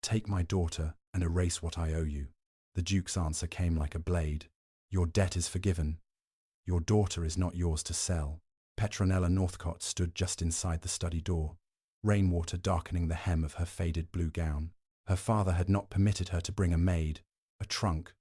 Take my daughter and erase what I owe you. The Duke's answer came like a blade. Your debt is forgiven. Your daughter is not yours to sell. Petronella Northcott stood just inside the study door, rainwater darkening the hem of her faded blue gown. Her father had not permitted her to bring a maid, a trunk,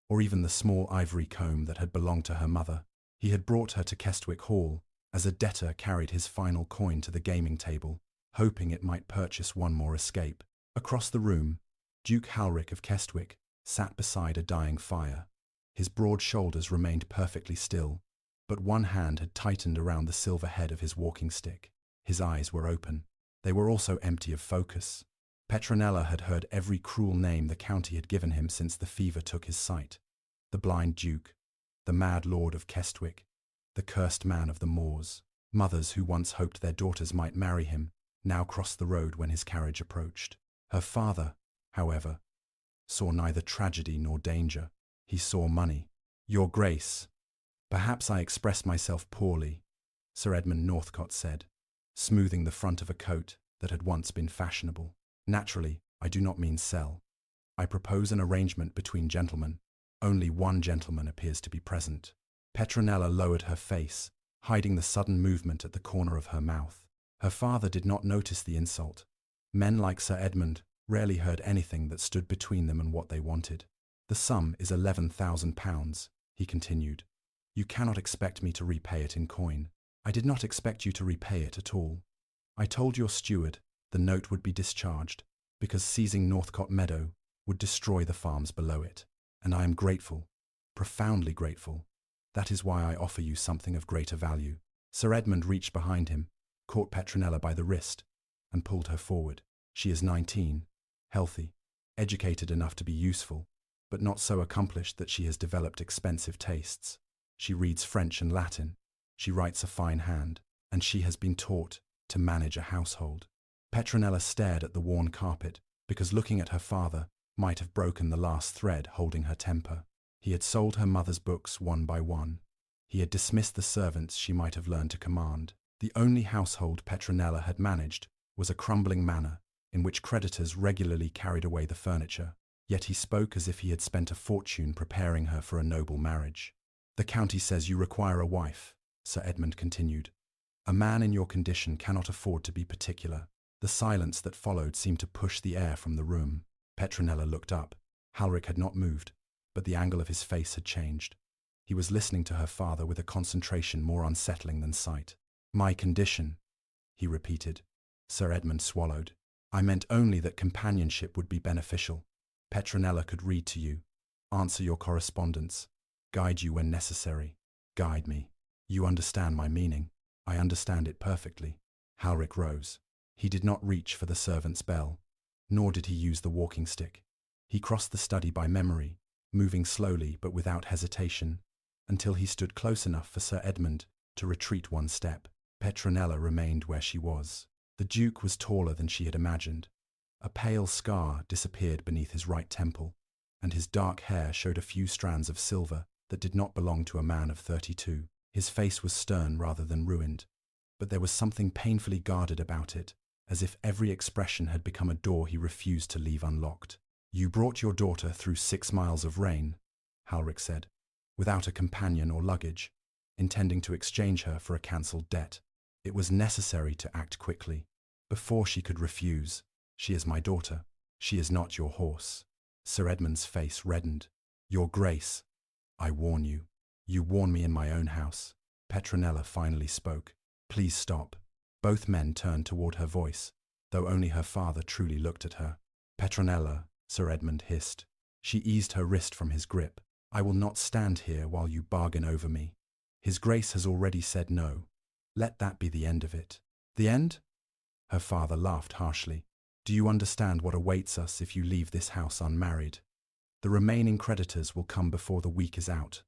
or even the small ivory comb that had belonged to her mother. He had brought her to Kestwick Hall as a debtor carried his final coin to the gaming table, hoping it might purchase one more escape. Across the room, Duke Halric of Kestwick sat beside a dying fire. His broad shoulders remained perfectly still, but one hand had tightened around the silver head of his walking stick. His eyes were open. They were also empty of focus. Petronella had heard every cruel name the county had given him since the fever took his sight. The blind duke, the mad lord of Kestwick, the cursed man of the moors. Mothers who once hoped their daughters might marry him now crossed the road when his carriage approached. Her father, however, saw neither tragedy nor danger. He saw money. Your Grace, perhaps I expressed myself poorly, Sir Edmund Northcott said, smoothing the front of a coat that had once been fashionable. Naturally, I do not mean sell. I propose an arrangement between gentlemen. Only one gentleman appears to be present. Petronella lowered her face, hiding the sudden movement at the corner of her mouth. Her father did not notice the insult. Men like Sir Edmund rarely heard anything that stood between them and what they wanted. The sum is £11,000, he continued. You cannot expect me to repay it in coin. I did not expect you to repay it at all. I told your steward the note would be discharged because seizing Northcott Meadow would destroy the farms below it. And I am grateful, profoundly grateful. That is why I offer you something of greater value. Sir Edmund reached behind him, caught Petronella by the wrist, and pulled her forward. She is 19, healthy, educated enough to be useful, but not so accomplished that she has developed expensive tastes. She reads French and Latin, she writes a fine hand, and she has been taught to manage a household. Petronella stared at the worn carpet, because looking at her father might have broken the last thread holding her temper. He had sold her mother's books one by one. He had dismissed the servants she might have learned to command. The only household Petronella had managed was a crumbling manor in which creditors regularly carried away the furniture, yet he spoke as if he had spent a fortune preparing her for a noble marriage. The county says you require a wife, Sir Edmund continued. A man in your condition cannot afford to be particular. The silence that followed seemed to push the air from the room. Petronella looked up. Halric had not moved, but the angle of his face had changed. He was listening to her father with a concentration more unsettling than sight. My condition, he repeated. Sir Edmund swallowed. I meant only that companionship would be beneficial. Petronella could read to you, answer your correspondence, guide you when necessary. Guide me. You understand my meaning. I understand it perfectly. Halric rose. He did not reach for the servant's bell, nor did he use the walking stick. He crossed the study by memory, moving slowly but without hesitation, until he stood close enough for Sir Edmund to retreat one step. Petronella remained where she was. The Duke was taller than she had imagined. A pale scar disappeared beneath his right temple, and his dark hair showed a few strands of silver that did not belong to a man of 32. His face was stern rather than ruined, but there was something painfully guarded about it, as if every expression had become a door he refused to leave unlocked. You brought your daughter through 6 miles of rain, Halric said, without a companion or luggage, intending to exchange her for a cancelled debt. It was necessary to act quickly, before she could refuse. She is my daughter. She is not your horse. Sir Edmund's face reddened. Your Grace, I warn you. You warn me in my own house. Petronella finally spoke. Please stop. Both men turned toward her voice, though only her father truly looked at her. Petronella, Sir Edmund hissed. She eased her wrist from his grip. I will not stand here while you bargain over me. His Grace has already said no. Let that be the end of it. The end? Her father laughed harshly. Do you understand what awaits us if you leave this house unmarried? The remaining creditors will come before the week is out.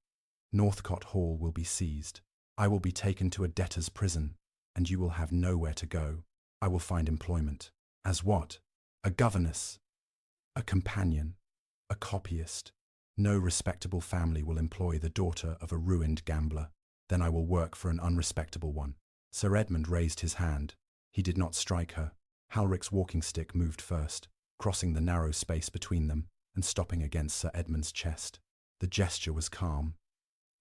Northcott Hall will be seized. I will be taken to a debtor's prison, and you will have nowhere to go. I will find employment. As what? A governess, a companion, a copyist. No respectable family will employ the daughter of a ruined gambler. Then I will work for an unrespectable one. Sir Edmund raised his hand. He did not strike her. Halric's walking stick moved first, crossing the narrow space between them and stopping against Sir Edmund's chest. The gesture was calm.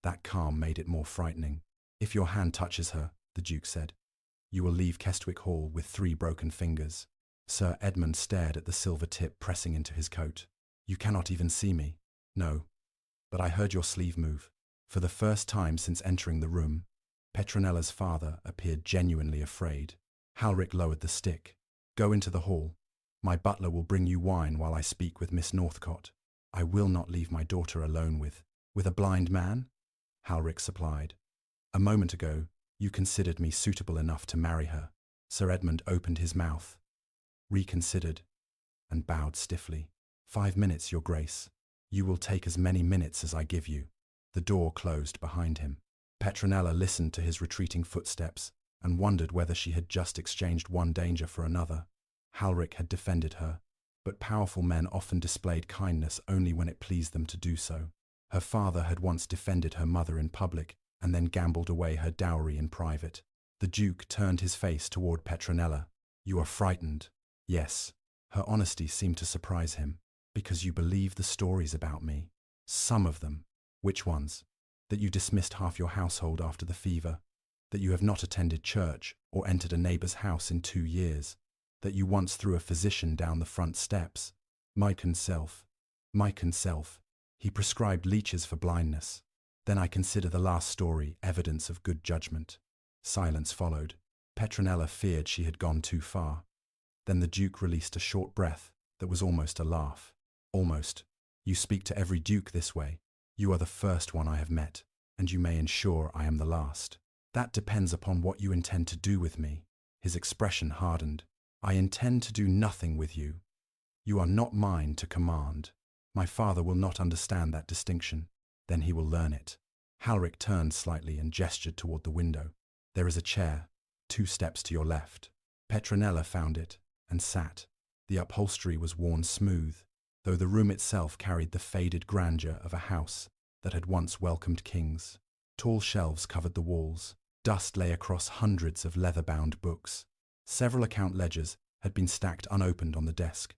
That calm made it more frightening. "If your hand touches her," the Duke said, "you will leave Kestwick Hall with 3 broken fingers." Sir Edmund stared at the silver tip pressing into his coat. "You cannot even see me." "No, but I heard your sleeve move." For the first time since entering the room, Petronella's father appeared genuinely afraid. Halric lowered the stick. "Go into the hall. My butler will bring you wine while I speak with Miss Northcott. I will not leave my daughter alone with a blind man?" Halric supplied. "A moment ago, you considered me suitable enough to marry her." Sir Edmund opened his mouth, reconsidered, and bowed stiffly. "5 minutes, Your Grace. You will take as many minutes as I give you." The door closed behind him. Petronella listened to his retreating footsteps and wondered whether she had just exchanged one danger for another. Halric had defended her, but powerful men often displayed kindness only when it pleased them to do so. Her father had once defended her mother in public and then gambled away her dowry in private. The Duke turned his face toward Petronella. "You are frightened." "Yes." Her honesty seemed to surprise him. "Because you believe the stories about me." "Some of them." "Which ones?" "That you dismissed half your household after the fever. That you have not attended church or entered a neighbor's house in 2 years. That you once threw a physician down the front steps. Mike himself. He prescribed leeches for blindness. Then I consider the last story evidence of good judgment." Silence followed. Petronella feared she had gone too far. Then the Duke released a short breath that was almost a laugh. "Almost. You speak to every duke this way. You are the first one I have met, and you may ensure I am the last." "That depends upon what you intend to do with me." His expression hardened. "I intend to do nothing with you. You are not mine to command. My father will not understand that distinction. Then he will learn it." Halric turned slightly and gestured toward the window. "There is a chair, 2 steps to your left." Petronella found it and sat. The upholstery was worn smooth, though the room itself carried the faded grandeur of a house that had once welcomed kings. Tall shelves covered the walls. Dust lay across hundreds of leather-bound books. Several account ledgers had been stacked unopened on the desk,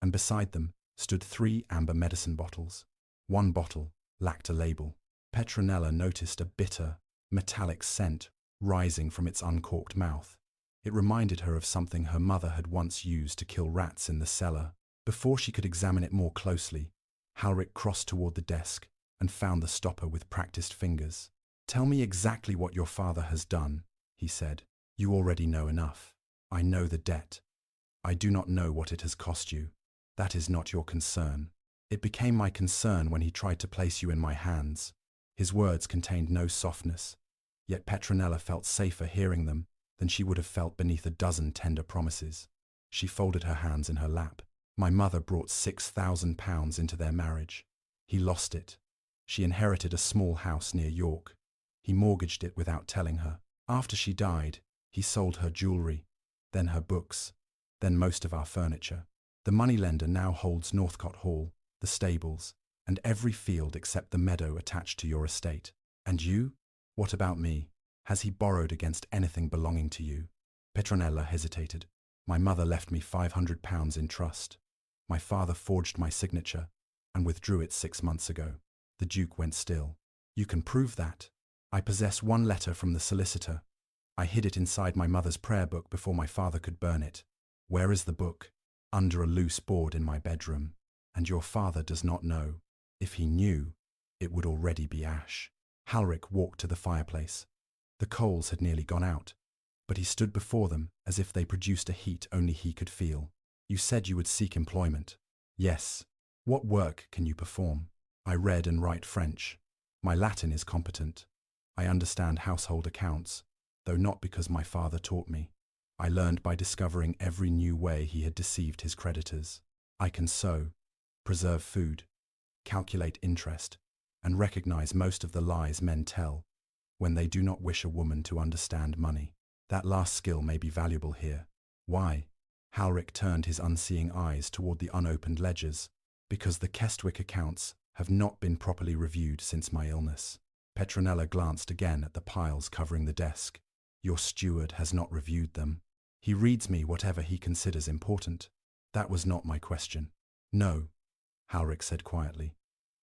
and beside them stood 3 amber medicine bottles. One bottle lacked a label. Petronella noticed a bitter, metallic scent rising from its uncorked mouth. It reminded her of something her mother had once used to kill rats in the cellar. Before she could examine it more closely, Halric crossed toward the desk and found the stopper with practiced fingers. "Tell me exactly what your father has done," he said. "You already know enough. I know the debt. I do not know what it has cost you. That is not your concern. It became my concern when he tried to place you in my hands." His words contained no softness, yet Petronella felt safer hearing them than she would have felt beneath a dozen tender promises. She folded her hands in her lap. "My mother brought £6,000 into their marriage. He lost it. She inherited a small house near York. He mortgaged it without telling her. After she died, he sold her jewellery, then her books, then most of our furniture. The moneylender now holds Northcott Hall, the stables, and every field except the meadow attached to your estate. And you? What about me? Has he borrowed against anything belonging to you?" Petronella hesitated. "My mother left me £500 in trust. My father forged my signature and withdrew it 6 months ago." The Duke went still. "You can prove that." "I possess one letter from the solicitor. I hid it inside my mother's prayer book before my father could burn it." "Where is the book?" "Under a loose board in my bedroom. And your father does not know. If he knew, it would already be ash." Halric walked to the fireplace. The coals had nearly gone out, but he stood before them as if they produced a heat only he could feel. "You said you would seek employment." "Yes." "What work can you perform?" "I read and write French. My Latin is competent. I understand household accounts, though not because my father taught me. I learned by discovering every new way he had deceived his creditors. I can sew, preserve food, calculate interest, and recognize most of the lies men tell when they do not wish a woman to understand money. That last skill may be valuable here." "Why?" Halric turned his unseeing eyes toward the unopened ledgers. "Because the Kestwick accounts have not been properly reviewed since my illness." Petronella glanced again at the piles covering the desk. "Your steward has not reviewed them. He reads me whatever he considers important. That was not my question. No, Halric said quietly.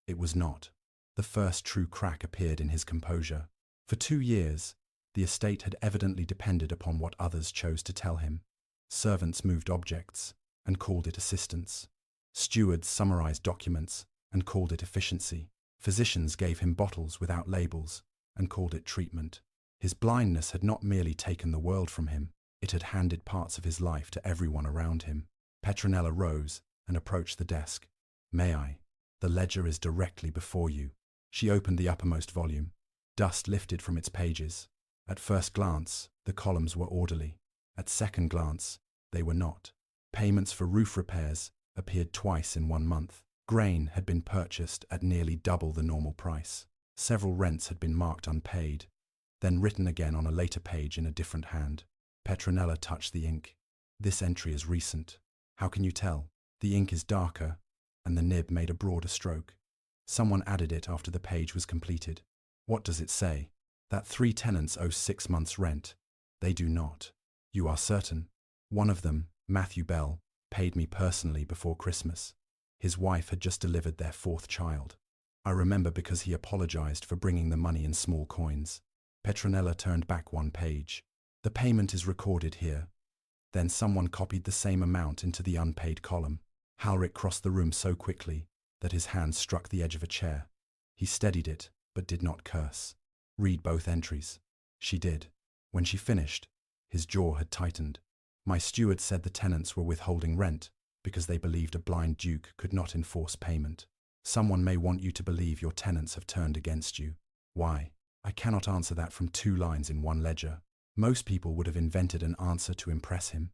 It was not. The first true crack appeared in his composure. For 2 years, the estate had evidently depended upon what others chose to tell him. Servants moved objects and called it assistance. Stewards summarized documents and called it efficiency. Physicians gave him bottles without labels and called it treatment. His blindness had not merely taken the world from him, it had handed parts of his life to everyone around him. Petronella rose and approached the desk. May I? The ledger is directly before you. She opened the uppermost volume. Dust lifted from its pages. At first glance, the columns were orderly. At second glance, they were not. Payments for roof repairs appeared twice in 1 month. Grain had been purchased at nearly double the normal price. Several rents had been marked unpaid, then written again on a later page in a different hand. Petronella touched the ink. This entry is recent. How can you tell? The ink is darker, and the nib made a broader stroke. Someone added it after the page was completed. What does it say? That 3 tenants owe 6 months' rent. They do not. You are certain? One of them, Matthew Bell, paid me personally before Christmas. His wife had just delivered their 4th child. I remember because he apologized for bringing the money in small coins. Petronella turned back 1 page. The payment is recorded here. Then someone copied the same amount into the unpaid column. Halric crossed the room so quickly that his hand struck the edge of a chair. He steadied it, but did not curse. Read both entries. She did. When she finished, his jaw had tightened. My steward said the tenants were withholding rent because they believed a blind duke could not enforce payment. Someone may want you to believe your tenants have turned against you. Why? I cannot answer that from 2 lines in 1 ledger. Most people would have invented an answer to impress him.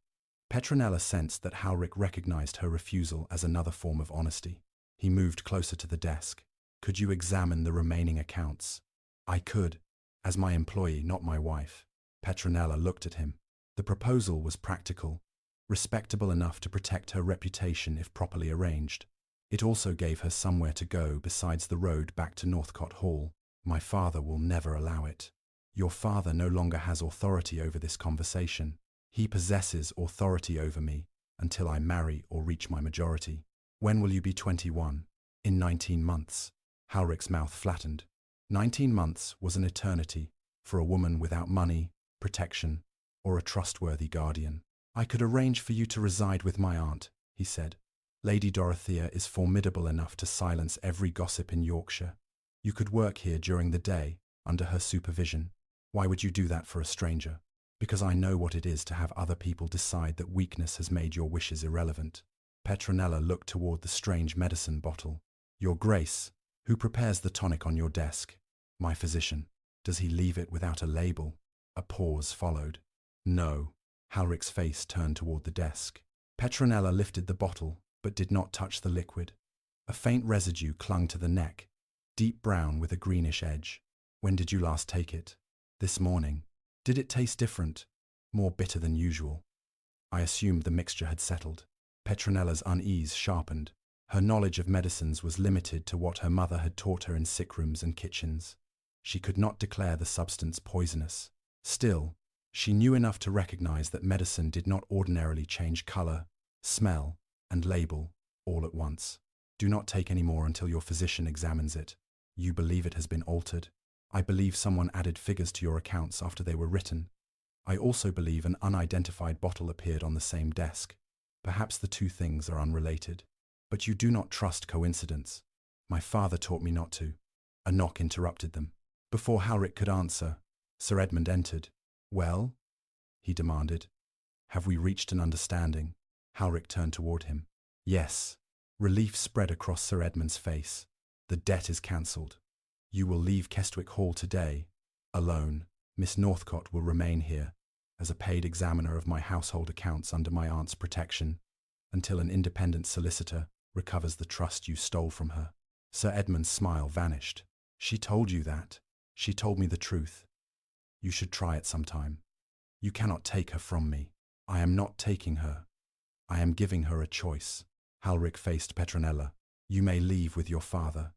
Petronella sensed that Halric recognized her refusal as another form of honesty. He moved closer to the desk. Could you examine the remaining accounts? I could, as my employee, not my wife. Petronella looked at him. The proposal was practical, respectable enough to protect her reputation if properly arranged. It also gave her somewhere to go besides the road back to Northcote Hall. My father will never allow it. Your father no longer has authority over this conversation. He possesses authority over me until I marry or reach my majority. When will you be 21? In 19 months. Halric's mouth flattened. 19 months was an eternity for a woman without money, protection, or a trustworthy guardian. I could arrange for you to reside with my aunt, he said. Lady Dorothea is formidable enough to silence every gossip in Yorkshire. You could work here during the day, under her supervision. Why would you do that for a stranger? Because I know what it is to have other people decide that weakness has made your wishes irrelevant. Petronella looked toward the strange medicine bottle. Your Grace, who prepares the tonic on your desk? My physician. Does he leave it without a label? A pause followed. No. Halric's face turned toward the desk. Petronella lifted the bottle, but did not touch the liquid. A faint residue clung to the neck, deep brown with a greenish edge. When did you last take it? This morning. Did it taste different? More bitter than usual? I assumed the mixture had settled. Petronella's unease sharpened. Her knowledge of medicines was limited to what her mother had taught her in sick rooms and kitchens. She could not declare the substance poisonous. Still, she knew enough to recognize that medicine did not ordinarily change color, smell, and label all at once. Do not take any more until your physician examines it. You believe it has been altered. I believe someone added figures to your accounts after they were written. I also believe an unidentified bottle appeared on the same desk. Perhaps the 2 things are unrelated. But you do not trust coincidence. My father taught me not to. A knock interrupted them. Before Halric could answer, Sir Edmund entered. Well? He demanded. Have we reached an understanding? Halric turned toward him. Yes. Relief spread across Sir Edmund's face. The debt is cancelled. You will leave Kestwick Hall today, alone. Miss Northcote will remain here, as a paid examiner of my household accounts under my aunt's protection, until an independent solicitor recovers the trust you stole from her. Sir Edmund's smile vanished. She told you that. She told me the truth. You should try it sometime. You cannot take her from me. I am not taking her. I am giving her a choice. Halric faced Petronella. You may leave with your father.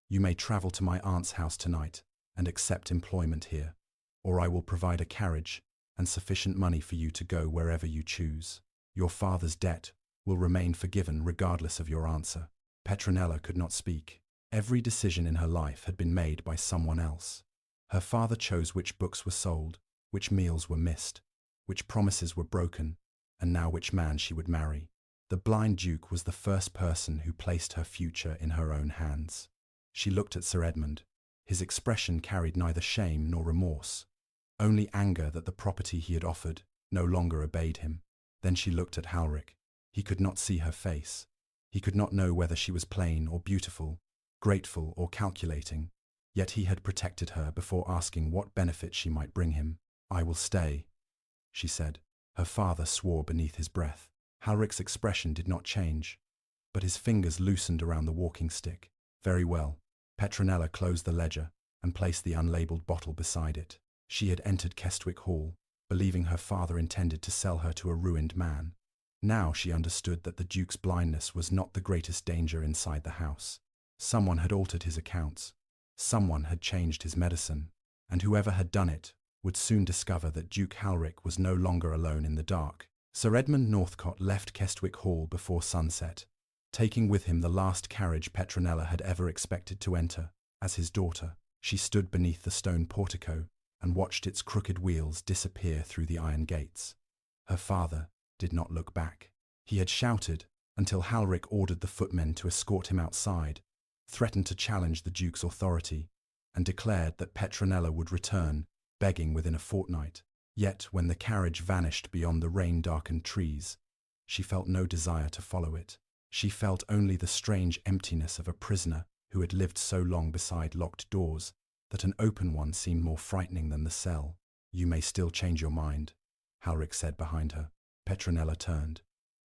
You may travel to my aunt's house tonight and accept employment here, or I will provide a carriage and sufficient money for you to go wherever you choose. Your father's debt will remain forgiven regardless of your answer. Petronella could not speak. Every decision in her life had been made by someone else. Her father chose which books were sold, which meals were missed, which promises were broken, and now which man she would marry. The blind Duke was the first person who placed her future in her own hands. She looked at Sir Edmund. His expression carried neither shame nor remorse, only anger that the property he had offered no longer obeyed him. Then she looked at Halric. He could not see her face. He could not know whether she was plain or beautiful, grateful or calculating, yet he had protected her before asking what benefit she might bring him. "I will stay," she said. Her father swore beneath his breath. Halric's expression did not change, but his fingers loosened around the walking stick. "Very well." Petronella closed the ledger and placed the unlabeled bottle beside it. She had entered Kestwick Hall, believing her father intended to sell her to a ruined man. Now she understood that the Duke's blindness was not the greatest danger inside the house. Someone had altered his accounts. Someone had changed his medicine. And whoever had done it would soon discover that Duke Halric was no longer alone in the dark. Sir Edmund Northcote left Kestwick Hall before sunset, taking with him the last carriage Petronella had ever expected to enter. As his daughter, she stood beneath the stone portico and watched its crooked wheels disappear through the iron gates. Her father did not look back. He had shouted until Halric ordered the footmen to escort him outside, threatened to challenge the Duke's authority, and declared that Petronella would return, begging within a fortnight. Yet when the carriage vanished beyond the rain-darkened trees, she felt no desire to follow it. She felt only the strange emptiness of a prisoner who had lived so long beside locked doors that an open one seemed more frightening than the cell. "You may still change your mind," Halric said behind her. Petronella turned.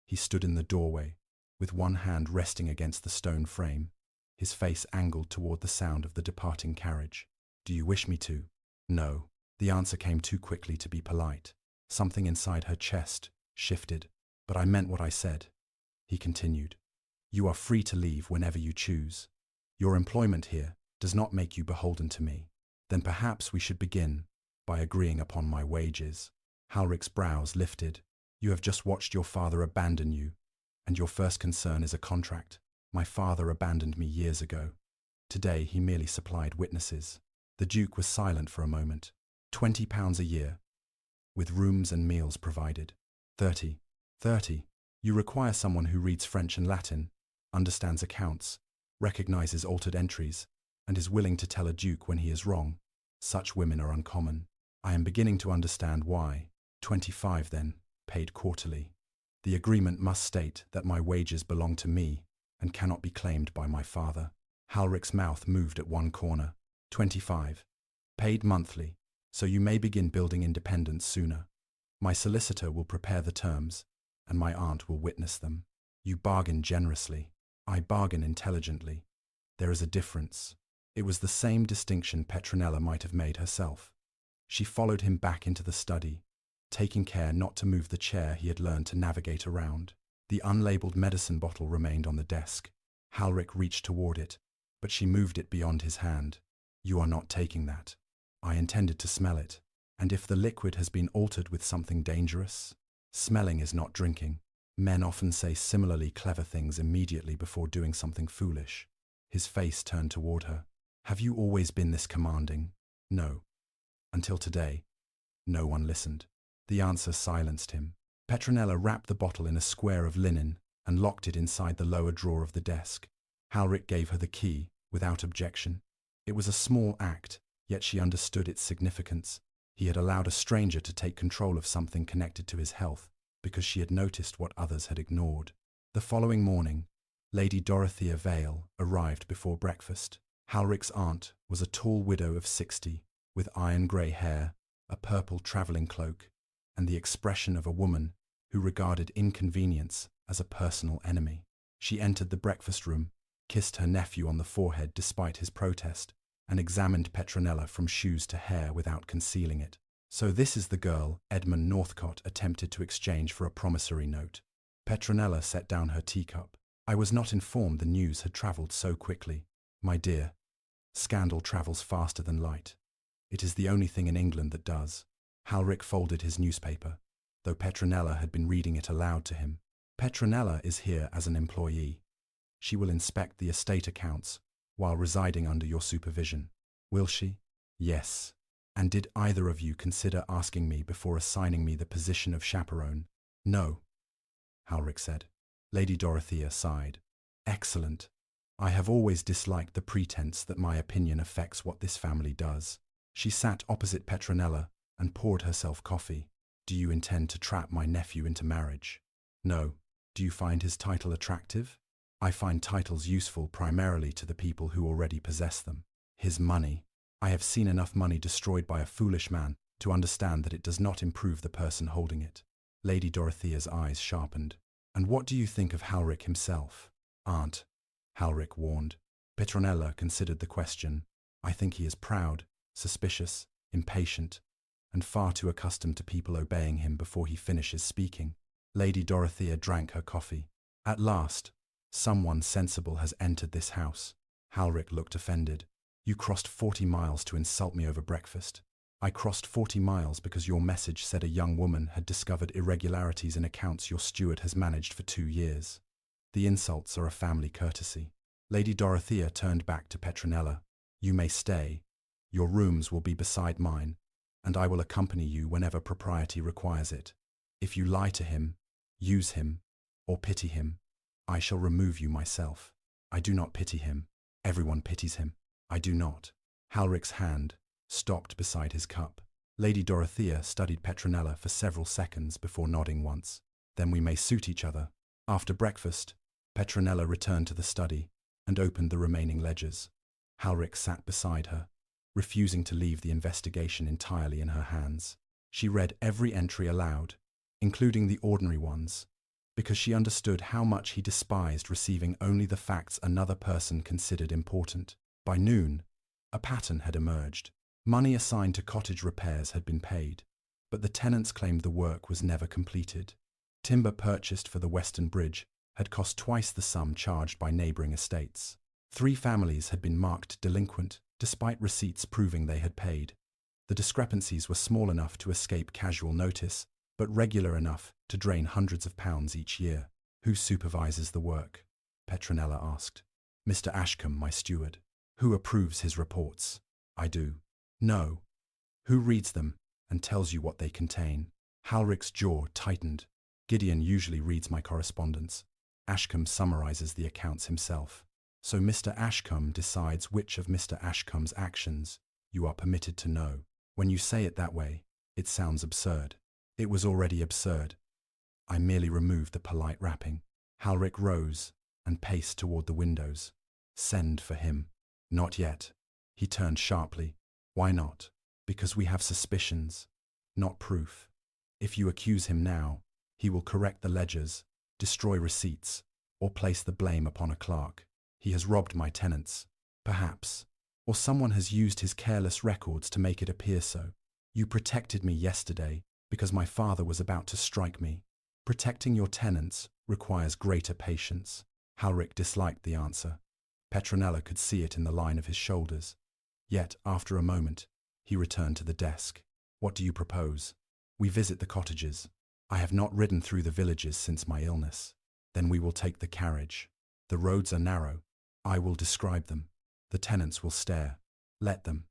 He stood in the doorway, with one hand resting against the stone frame, his face angled toward the sound of the departing carriage. "Do you wish me to?" "No." The answer came too quickly to be polite. Something inside her chest shifted. "But I meant what I said," he continued. "You are free to leave whenever you choose. Your employment here does not make you beholden to me. Then perhaps we should begin by agreeing upon my wages." Halric's brows lifted. "You have just watched your father abandon you, and your first concern is a contract. My father abandoned me years ago. Today he merely supplied witnesses." The Duke was silent for a moment. £20 a year, with rooms and meals provided. 30. You require someone who reads French and Latin, understands accounts, recognizes altered entries, and is willing to tell a duke when he is wrong. Such women are uncommon. I am beginning to understand why. 25 then, paid quarterly. The agreement must state that my wages belong to me and cannot be claimed by my father. Halric's mouth moved at one corner. 25. Paid monthly, so you may begin building independence sooner. My solicitor will prepare the terms, and my aunt will witness them. You bargain generously. I bargain intelligently. There is a difference. It was the same distinction Petronella might have made herself. She followed him back into the study, taking care not to move the chair he had learned to navigate around. The unlabeled medicine bottle remained on the desk. Halric reached toward it, but she moved it beyond his hand. "You are not taking that. I intended to smell it. And if the liquid has been altered with something dangerous? Smelling is not drinking. Men often say similarly clever things immediately before doing something foolish." His face turned toward her. "Have you always been this commanding?" "No. Until today." No one listened. The answer silenced him. Petronella wrapped the bottle in a square of linen and locked it inside the lower drawer of the desk. Halric gave her the key, without objection. It was a small act, yet she understood its significance. He had allowed a stranger to take control of something connected to his health, because she had noticed what others had ignored. The following morning, Lady Dorothea Vale arrived before breakfast. Halric's aunt was a tall widow of 60, with iron-grey hair, a purple travelling cloak, and the expression of a woman who regarded inconvenience as a personal enemy. She entered the breakfast room, kissed her nephew on the forehead despite his protest, and examined Petronella from shoes to hair without concealing it. "So this is the girl Edmund Northcote attempted to exchange for a promissory note." Petronella set down her teacup. "I was not informed the news had travelled so quickly. My dear, scandal travels faster than light. It is the only thing in England that does." Halric folded his newspaper, though Petronella had been reading it aloud to him. Petronella is here as an employee. She will inspect the estate accounts while residing under your supervision. Will she? Yes. And did either of you consider asking me before assigning me the position of chaperone? No, Halric said. Lady Dorothea sighed. Excellent. I have always disliked the pretense that my opinion affects what this family does. She sat opposite Petronella and poured herself coffee. Do you intend to trap my nephew into marriage? No. Do you find his title attractive? I find titles useful primarily to the people who already possess them. His money. I have seen enough money destroyed by a foolish man to understand that it does not improve the person holding it. Lady Dorothea's eyes sharpened. And what do you think of Halric himself? Aunt, Halric warned. Petronella considered the question. I think he is proud, suspicious, impatient, and far too accustomed to people obeying him before he finishes speaking. Lady Dorothea drank her coffee. At last, someone sensible has entered this house. Halric looked offended. You crossed 40 miles to insult me over breakfast. I crossed 40 miles because your message said a young woman had discovered irregularities in accounts your steward has managed for 2 years. The insults are a family courtesy. Lady Dorothea turned back to Petronella. You may stay. Your rooms will be beside mine, and I will accompany you whenever propriety requires it. If you lie to him, use him, or pity him, I shall remove you myself. I do not pity him. Everyone pities him. I do not. Halric's hand stopped beside his cup. Lady Dorothea studied Petronella for several seconds before nodding once. Then we may suit each other. After breakfast, Petronella returned to the study and opened the remaining ledgers. Halric sat beside her, refusing to leave the investigation entirely in her hands. She read every entry aloud, including the ordinary ones, because she understood how much he despised receiving only the facts another person considered important. By noon, a pattern had emerged. Money assigned to cottage repairs had been paid, but the tenants claimed the work was never completed. Timber purchased for the Western Bridge had cost twice the sum charged by neighbouring estates. 3 families had been marked delinquent, despite receipts proving they had paid. The discrepancies were small enough to escape casual notice, but regular enough to drain hundreds of pounds each year. Who supervises the work? Petronella asked. Mr. Ashcombe, my steward. Who approves his reports? I do. No. Who reads them and tells you what they contain? Halric's jaw tightened. Gideon usually reads my correspondence. Ashcombe summarizes the accounts himself. So Mr. Ashcombe decides which of Mr. Ashcombe's actions you are permitted to know. When you say it that way, it sounds absurd. It was already absurd. I merely removed the polite wrapping. Halric rose and paced toward the windows. Send for him. Not yet. He turned sharply. Why not? Because we have suspicions, not proof. If you accuse him now, he will correct the ledgers, destroy receipts, or place the blame upon a clerk. He has robbed my tenants, perhaps, or someone has used his careless records to make it appear so. You protected me yesterday because my father was about to strike me. Protecting your tenants requires greater patience. Halric disliked the answer. Petronella could see it in the line of his shoulders. Yet, after a moment, he returned to the desk. What do you propose? We visit the cottages. I have not ridden through the villages since my illness. Then we will take the carriage. The roads are narrow. I will describe them. The tenants will stare. Let them.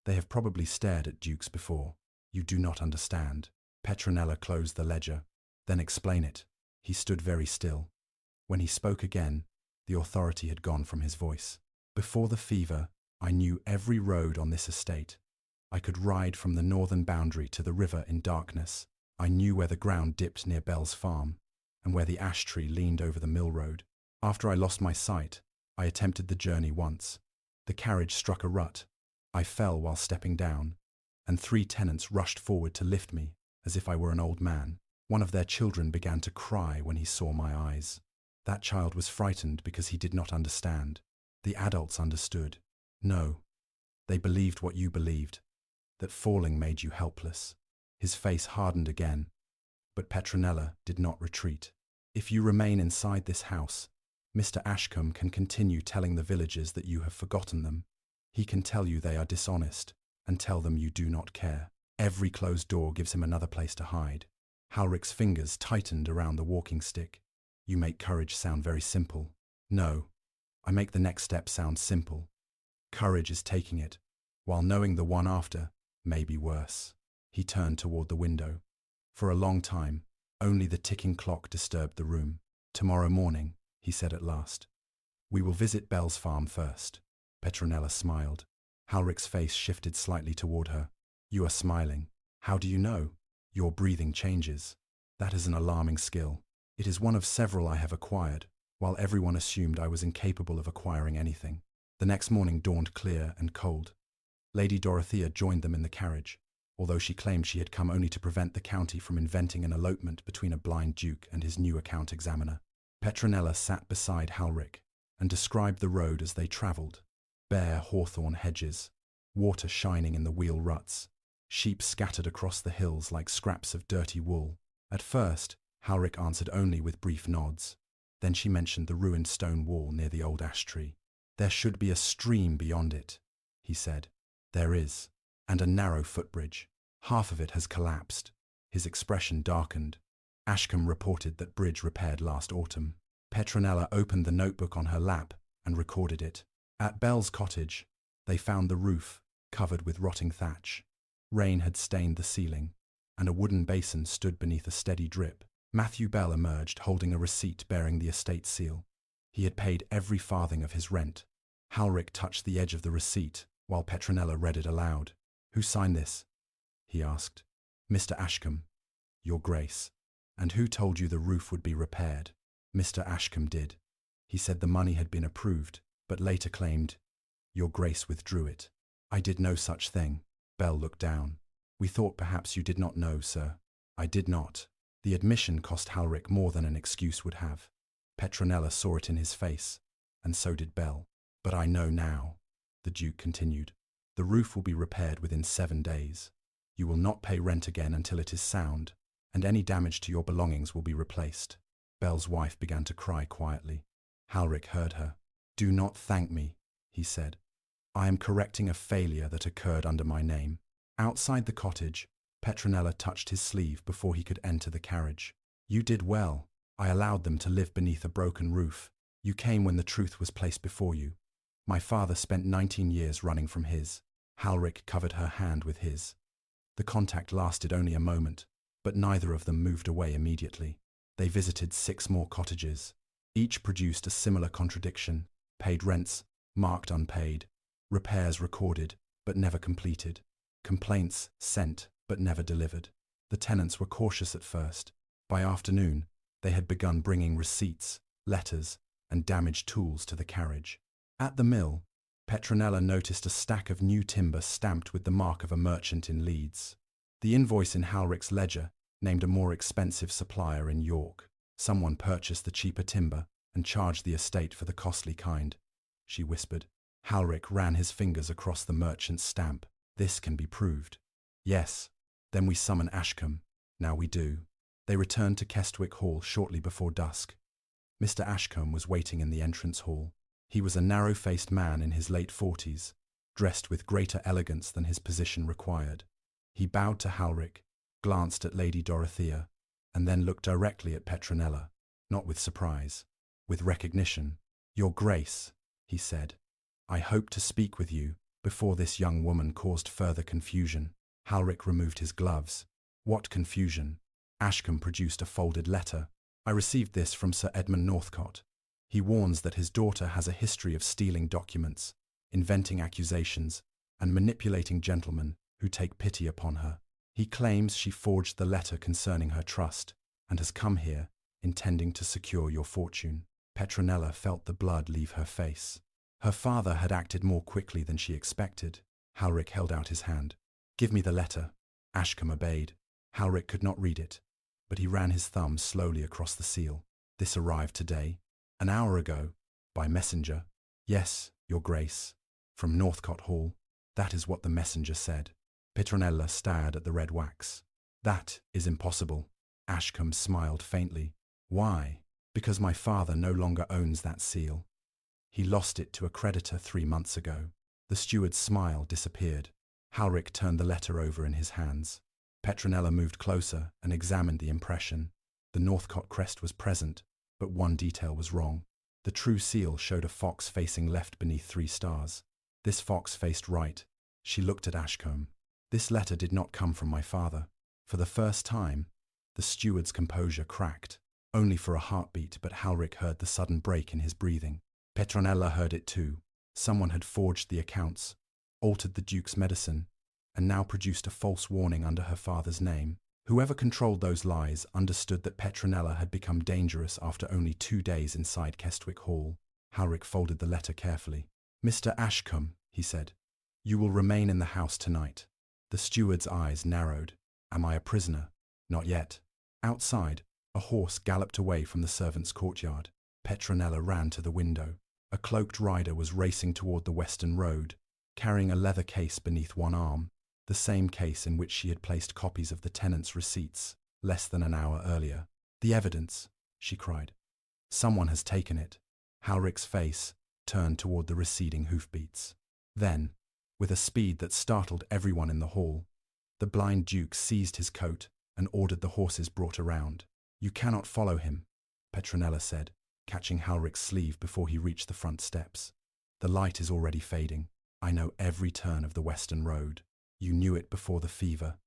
They have probably stared at dukes before. You do not understand. Petronella closed the ledger. Then explain it. He stood very still. When he spoke again, the authority had gone from his voice. Before the fever, I knew every road on this estate. I could ride from the northern boundary to the river in darkness. I knew where the ground dipped near Bell's farm, and where the ash tree leaned over the mill road. After I lost my sight, I attempted the journey once. The carriage struck a rut. I fell while stepping down, and 3 tenants rushed forward to lift me, as if I were an old man. One of their children began to cry when he saw my eyes. That child was frightened because he did not understand. The adults understood. No, they believed what you believed, that falling made you helpless. His face hardened again, but Petronella did not retreat. If you remain inside this house, Mr. Ashcombe can continue telling the villagers that you have forgotten them. He can tell you they are dishonest, and tell them you do not care. Every closed door gives him another place to hide. Halric's fingers tightened around the walking stick. You make courage sound very simple. No, I make the next step sound simple. Courage is taking it, while knowing the one after may be worse. He turned toward the window. For a long time, only the ticking clock disturbed the room. Tomorrow morning, he said at last. We will visit Belle's farm first. Petronella smiled. Halric's face shifted slightly toward her. You are smiling. How do you know? Your breathing changes. That is an alarming skill. It is one of several I have acquired, while everyone assumed I was incapable of acquiring anything. The next morning dawned clear and cold. Lady Dorothea joined them in the carriage, although she claimed she had come only to prevent the county from inventing an elopement between a blind duke and his new account examiner. Petronella sat beside Halric and described the road as they travelled. Bare hawthorn hedges, water shining in the wheel ruts, sheep scattered across the hills like scraps of dirty wool. At first, Halric answered only with brief nods. Then she mentioned the ruined stone wall near the old ash tree. There should be a stream beyond it, he said. There is, and a narrow footbridge. Half of it has collapsed. His expression darkened. Ashcombe reported that bridge repaired last autumn. Petronella opened the notebook on her lap and recorded it. At Belle's cottage, they found the roof covered with rotting thatch. Rain had stained the ceiling, and a wooden basin stood beneath a steady drip. Matthew Bell emerged holding a receipt bearing the estate seal. He had paid every farthing of his rent. Halric touched the edge of the receipt while Petronella read it aloud. Who signed this? He asked. Mr. Ashcombe, Your Grace. And who told you the roof would be repaired? Mr. Ashcombe did. He said the money had been approved, but later claimed, Your Grace withdrew it. I did no such thing. Bell looked down. We thought perhaps you did not know, sir. I did not. The admission cost Halric more than an excuse would have. Petronella saw it in his face, and so did Bell. But I know now, the Duke continued. The roof will be repaired within 7 days. You will not pay rent again until it is sound, and any damage to your belongings will be replaced. Bell's wife began to cry quietly. Halric heard her. Do not thank me, he said. I am correcting a failure that occurred under my name. Outside the cottage, Petronella touched his sleeve before he could enter the carriage. You did well. I allowed them to live beneath a broken roof. You came when the truth was placed before you. My father spent 19 years running from his. Halric covered her hand with his. The contact lasted only a moment, but neither of them moved away immediately. They visited 6 more cottages. Each produced a similar contradiction. Paid rents, marked unpaid. Repairs recorded, but never completed. Complaints sent, but never delivered. The tenants were cautious at first. By afternoon, they had begun bringing receipts, letters, and damaged tools to the carriage. At the mill, Petronella noticed a stack of new timber stamped with the mark of a merchant in Leeds. The invoice in Halric's ledger named a more expensive supplier in York. Someone purchased the cheaper timber and charged the estate for the costly kind, she whispered. Halric ran his fingers across the merchant's stamp. This can be proved. Yes. Then we summon Ashcombe. Now we do. They returned to Kestwick Hall shortly before dusk. Mr. Ashcombe was waiting in the entrance hall. He was a narrow-faced man in his late 40s, dressed with greater elegance than his position required. He bowed to Halric, glanced at Lady Dorothea, and then looked directly at Petronella, not with surprise, with recognition. Your Grace, he said, I hope to speak with you before this young woman caused further confusion. Halric removed his gloves. What confusion? Ashcombe produced a folded letter. I received this from Sir Edmund Northcote. He warns that his daughter has a history of stealing documents, inventing accusations, and manipulating gentlemen who take pity upon her. He claims she forged the letter concerning her trust and has come here intending to secure your fortune. Petronella felt the blood leave her face. Her father had acted more quickly than she expected. Halric held out his hand. Give me the letter. Ashcombe obeyed. Halric could not read it, but he ran his thumb slowly across the seal. This arrived today, an hour ago, by messenger. Yes, Your Grace, from Northcote Hall. That is what the messenger said. Petronella stared at the red wax. That is impossible. Ashcombe smiled faintly. Why? Because my father no longer owns that seal. He lost it to a creditor 3 months ago. The steward's smile disappeared. Halric turned the letter over in his hands. Petronella moved closer and examined the impression. The Northcote crest was present, But one detail was wrong. The true seal showed a fox facing left beneath 3 stars. This fox faced right. She looked at Ashcombe. This letter did not come from my father. For the first time, the steward's composure cracked. Only for a heartbeat, but Halric heard the sudden break in his breathing. Petronella heard it too. Someone had forged the accounts, altered the Duke's medicine, and now produced a false warning under her father's name. Whoever controlled those lies understood that Petronella had become dangerous after only 2 days inside Kestwick Hall. Halric folded the letter carefully. "Mr. Ashcombe," he said, "you will remain in the house tonight." The steward's eyes narrowed. "Am I a prisoner?" "Not yet." Outside, a horse galloped away from the servants' courtyard. Petronella ran to the window. A cloaked rider was racing toward the western road, carrying a leather case beneath one arm, the same case in which she had placed copies of the tenant's receipts less than an hour earlier. "The evidence!" she cried. "Someone has taken it." Halric's face turned toward the receding hoofbeats. Then, with a speed that startled everyone in the hall, the blind Duke seized his coat and ordered the horses brought around. "You cannot follow him," Petronella said, catching Halric's sleeve before he reached the front steps. "The light is already fading. I know every turn of the western road. You knew it before the fever.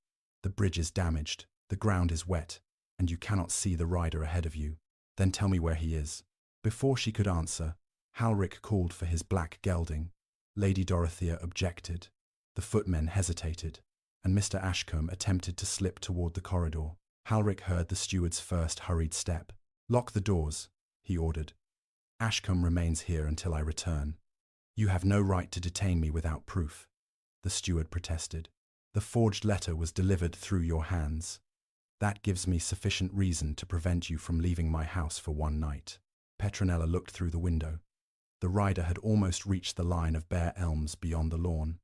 The bridge is damaged, the ground is wet, and you cannot see the rider ahead of you. Then tell me where he is." Before she could answer, Halric called for his black gelding. Lady Dorothea objected. The footmen hesitated, and Mr. Ashcombe attempted to slip toward the corridor. Halric heard the steward's first hurried step. "Lock the doors," he ordered. "Ashcombe remains here until I return." "You have no right to detain me without proof," the steward protested. "The forged letter was delivered through your hands. That gives me sufficient reason to prevent you from leaving my house for one night." Petronella looked through the window. The rider had almost reached the line of bare elms beyond the lawn.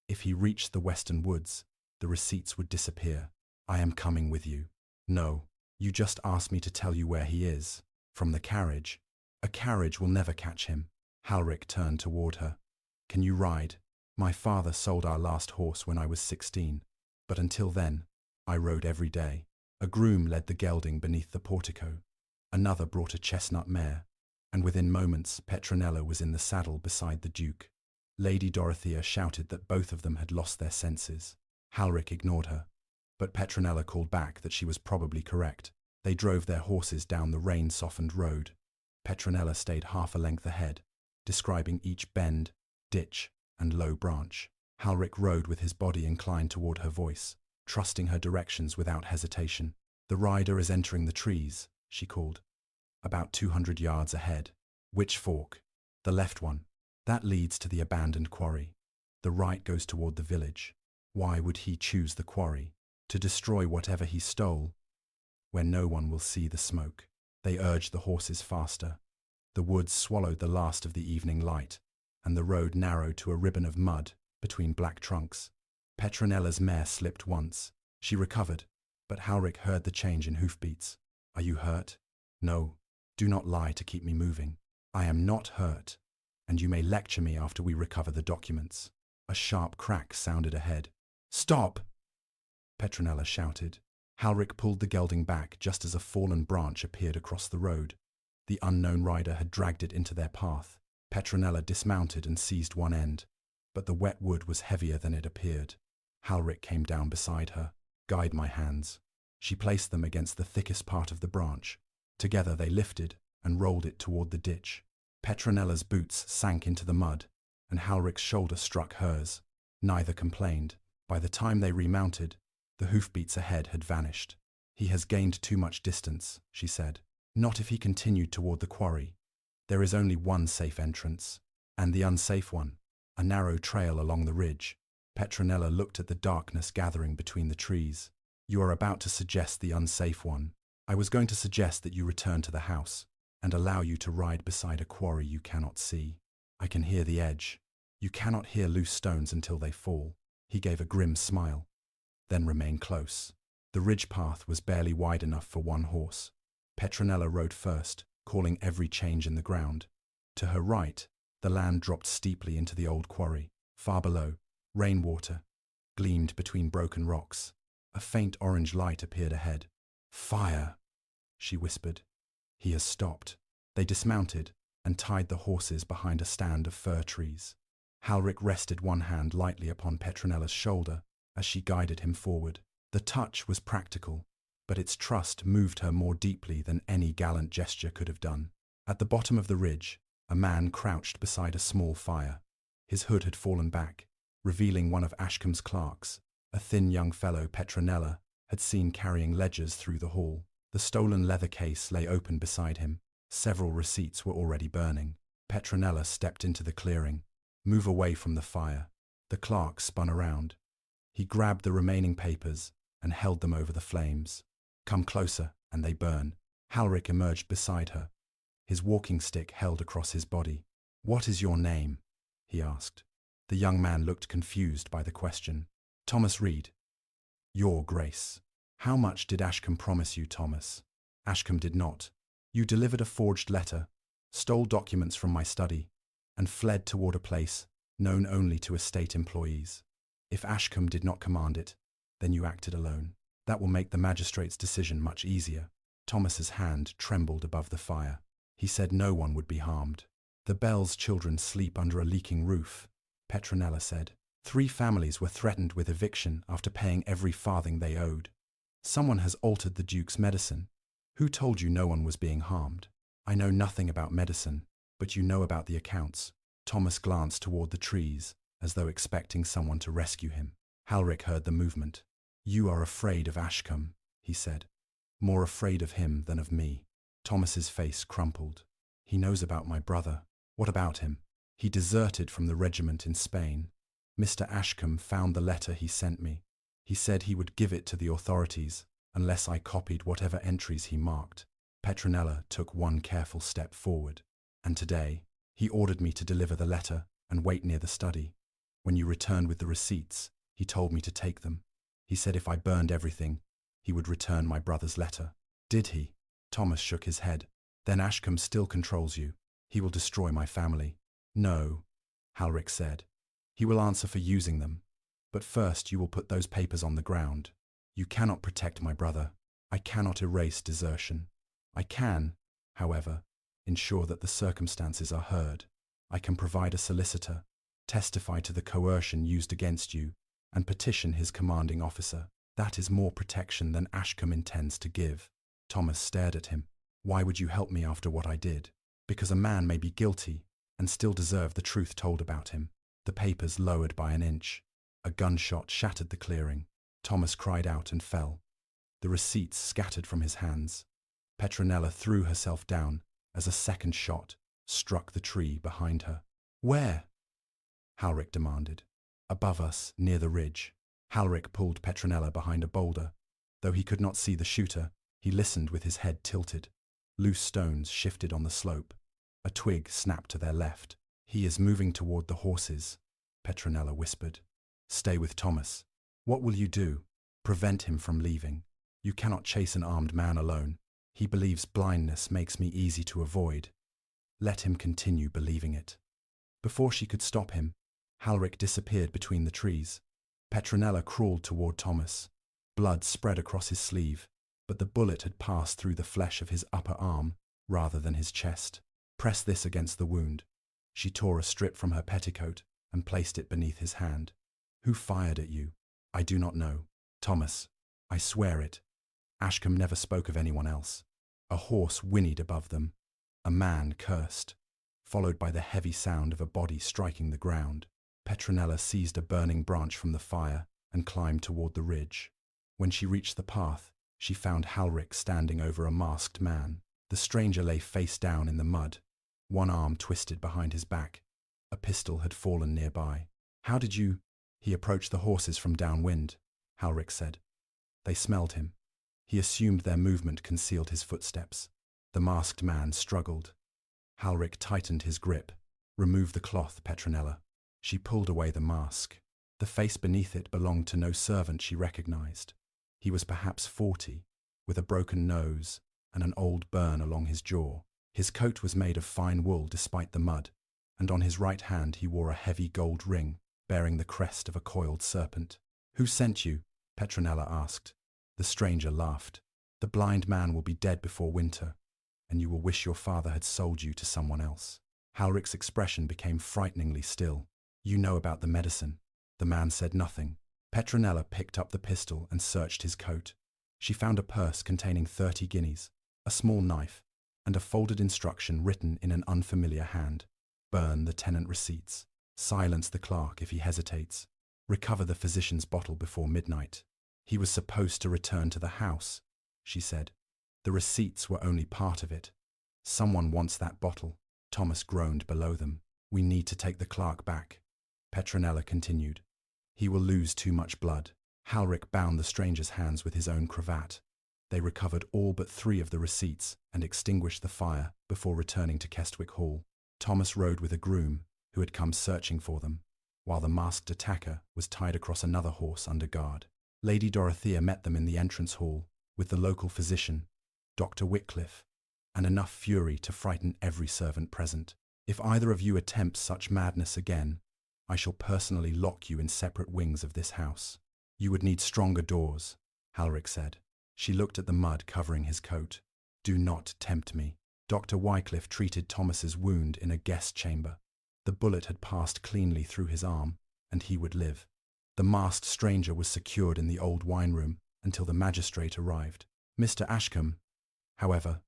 If he reached the western woods, the receipts would disappear. "I am coming with you." "No, you just asked me to tell you where he is." "From the carriage." "A carriage will never catch him." Halric turned toward her. "Can you ride?" "My father sold our last horse when I was 16, but until then, I rode every day." A groom led the gelding beneath the portico. Another brought a chestnut mare, and within moments Petronella was in the saddle beside the Duke. Lady Dorothea shouted that both of them had lost their senses. Halric ignored her, but Petronella called back that she was probably correct. They drove their horses down the rain-softened road. Petronella stayed half a length ahead, describing each bend, ditch, and low branch. Halric rode with his body inclined toward her voice, trusting her directions without hesitation. "The rider is entering the trees," she called. "About 200 yards ahead." "Which fork?" "The left one. That leads to the abandoned quarry. The right goes toward the village." Why would he choose the quarry? To destroy whatever he stole, where no one will see the smoke. They urged the horses faster. The woods swallowed the last of the evening light, and the road narrowed to a ribbon of mud between black trunks. Petronella's mare slipped once. She recovered, but Halric heard the change in hoofbeats. "Are you hurt?" "No. Do not lie to keep me moving." "I am not hurt, and you may lecture me after we recover the documents." A sharp crack sounded ahead. "Stop!" Petronella shouted. Halric pulled the gelding back just as a fallen branch appeared across the road. The unknown rider had dragged it into their path. Petronella dismounted and seized one end, but the wet wood was heavier than it appeared. Halric came down beside her. "Guide my hands." She placed them against the thickest part of the branch. Together they lifted and rolled it toward the ditch. Petronella's boots sank into the mud, and Halric's shoulder struck hers. Neither complained. By the time they remounted, the hoofbeats ahead had vanished. "He has gained too much distance," she said. "Not if he continued toward the quarry. There is only one safe entrance, and the unsafe one, a narrow trail along the ridge." Petronella looked at the darkness gathering between the trees. "You are about to suggest the unsafe one. I was going to suggest that you return to the house and allow you to ride beside a quarry you cannot see. I can hear the edge. You cannot hear loose stones until they fall." He gave a grim smile, then remained close. The ridge path was barely wide enough for one horse. Petronella rode first, calling every change in the ground. To her right, the land dropped steeply into the old quarry. Far below, rainwater gleamed between broken rocks. A faint orange light appeared ahead. "Fire!" she whispered. "He has stopped." They dismounted and tied the horses behind a stand of fir trees. Halric rested one hand lightly upon Petronella's shoulder as she guided him forward. The touch was practical, but its trust moved her more deeply than any gallant gesture could have done. At the bottom of the ridge, a man crouched beside a small fire. His hood had fallen back, revealing one of Ashcombe's clerks, a thin young fellow Petronella had seen carrying ledgers through the hall. The stolen leather case lay open beside him. Several receipts were already burning. Petronella stepped into the clearing. Move away from the fire. The clerk spun around. He grabbed the remaining papers and held them over the flames. Come closer, and they burn. Halric emerged beside her, his walking stick held across his body. What is your name? He asked. The young man looked confused by the question. Thomas Reed. Your Grace. How much did Ashcombe promise you, Thomas? Ashcombe did not. You delivered a forged letter, stole documents from my study, and fled toward a place known only to estate employees. If Ashcombe did not command it, then you acted alone. That will make the magistrate's decision much easier. Thomas's hand trembled above the fire. He said no one would be harmed. The Bell's children sleep under a leaking roof, Petronella said. 3 families were threatened with eviction after paying every farthing they owed. Someone has altered the Duke's medicine. Who told you no one was being harmed? I know nothing about medicine, but you know about the accounts. Thomas glanced toward the trees, as though expecting someone to rescue him. Halric heard the movement. You are afraid of Ashcombe, he said. More afraid of him than of me. Thomas's face crumpled. He knows about my brother. What about him? He deserted from the regiment in Spain. Mr. Ashcombe found the letter he sent me. He said he would give it to the authorities unless I copied whatever entries he marked. Petronella took one careful step forward. And today, he ordered me to deliver the letter and wait near the study. When you returned with the receipts, he told me to take them. He said if I burned everything, he would return my brother's letter. Did he? Thomas shook his head. Then Ashcombe still controls you. He will destroy my family. No, Halric said. He will answer for using them. But first you will put those papers on the ground. You cannot protect my brother. I cannot erase desertion. I can, however, ensure that the circumstances are heard. I can provide a solicitor, testify to the coercion used against you, and petition his commanding officer. That is more protection than Ashcombe intends to give. Thomas stared at him. Why would you help me after what I did? Because a man may be guilty and still deserve the truth told about him. The papers lowered by an inch. A gunshot shattered the clearing. Thomas cried out and fell. The receipts scattered from his hands. Petronella threw herself down as a second shot struck the tree behind her. Where? Halric demanded. Above us, near the ridge. Halric pulled Petronella behind a boulder. Though he could not see the shooter, he listened with his head tilted. Loose stones shifted on the slope. A twig snapped to their left. He is moving toward the horses, Petronella whispered. Stay with Thomas. What will you do? Prevent him from leaving. You cannot chase an armed man alone. He believes blindness makes me easy to avoid. Let him continue believing it. Before she could stop him, Halric disappeared between the trees. Petronella crawled toward Thomas. Blood spread across his sleeve, but the bullet had passed through the flesh of his upper arm rather than his chest. Press this against the wound. She tore a strip from her petticoat and placed it beneath his hand. Who fired at you? I do not know. Thomas, I swear it. Ashcombe never spoke of anyone else. A horse whinnied above them. A man cursed, followed by the heavy sound of a body striking the ground. Petronella seized a burning branch from the fire and climbed toward the ridge. When she reached the path, she found Halric standing over a masked man. The stranger lay face down in the mud, one arm twisted behind his back. A pistol had fallen nearby. How did you? He approached the horses from downwind, Halric said. They smelled him. He assumed their movement concealed his footsteps. The masked man struggled. Halric tightened his grip. Remove the cloth, Petronella. She pulled away the mask. The face beneath it belonged to no servant she recognized. He was perhaps 40, with a broken nose and an old burn along his jaw. His coat was made of fine wool despite the mud, and on his right hand he wore a heavy gold ring bearing the crest of a coiled serpent. Who sent you? Petronella asked. The stranger laughed. The blind man will be dead before winter. and you will wish your father had sold you to someone else. Halric's expression became frighteningly still. You know about the medicine. The man said nothing. Petronella picked up the pistol and searched his coat. She found a purse containing 30 guineas, a small knife, and a folded instruction written in an unfamiliar hand. Burn the tenant receipts. Silence the clerk if he hesitates. Recover the physician's bottle before midnight. He was supposed to return to the house, she said. The receipts were only part of it. Someone wants that bottle. Thomas groaned below them. We need to take the clerk back. Petronella continued. He will lose too much blood. Halric bound the stranger's hands with his own cravat. They recovered all but 3 of the receipts and extinguished the fire before returning to Kestwick Hall. Thomas rode with a groom who had come searching for them, while the masked attacker was tied across another horse under guard. Lady Dorothea met them in the entrance hall with the local physician, Dr. Wycliffe, and enough fury to frighten every servant present. If either of you attempts such madness again, I shall personally lock you in separate wings of this house. You would need stronger doors, Halric said. She looked at the mud covering his coat. Do not tempt me. Dr. Wycliffe treated Thomas's wound in a guest chamber. The bullet had passed cleanly through his arm, and he would live. The masked stranger was secured in the old wine room until the magistrate arrived. Mr. Ashcombe, however,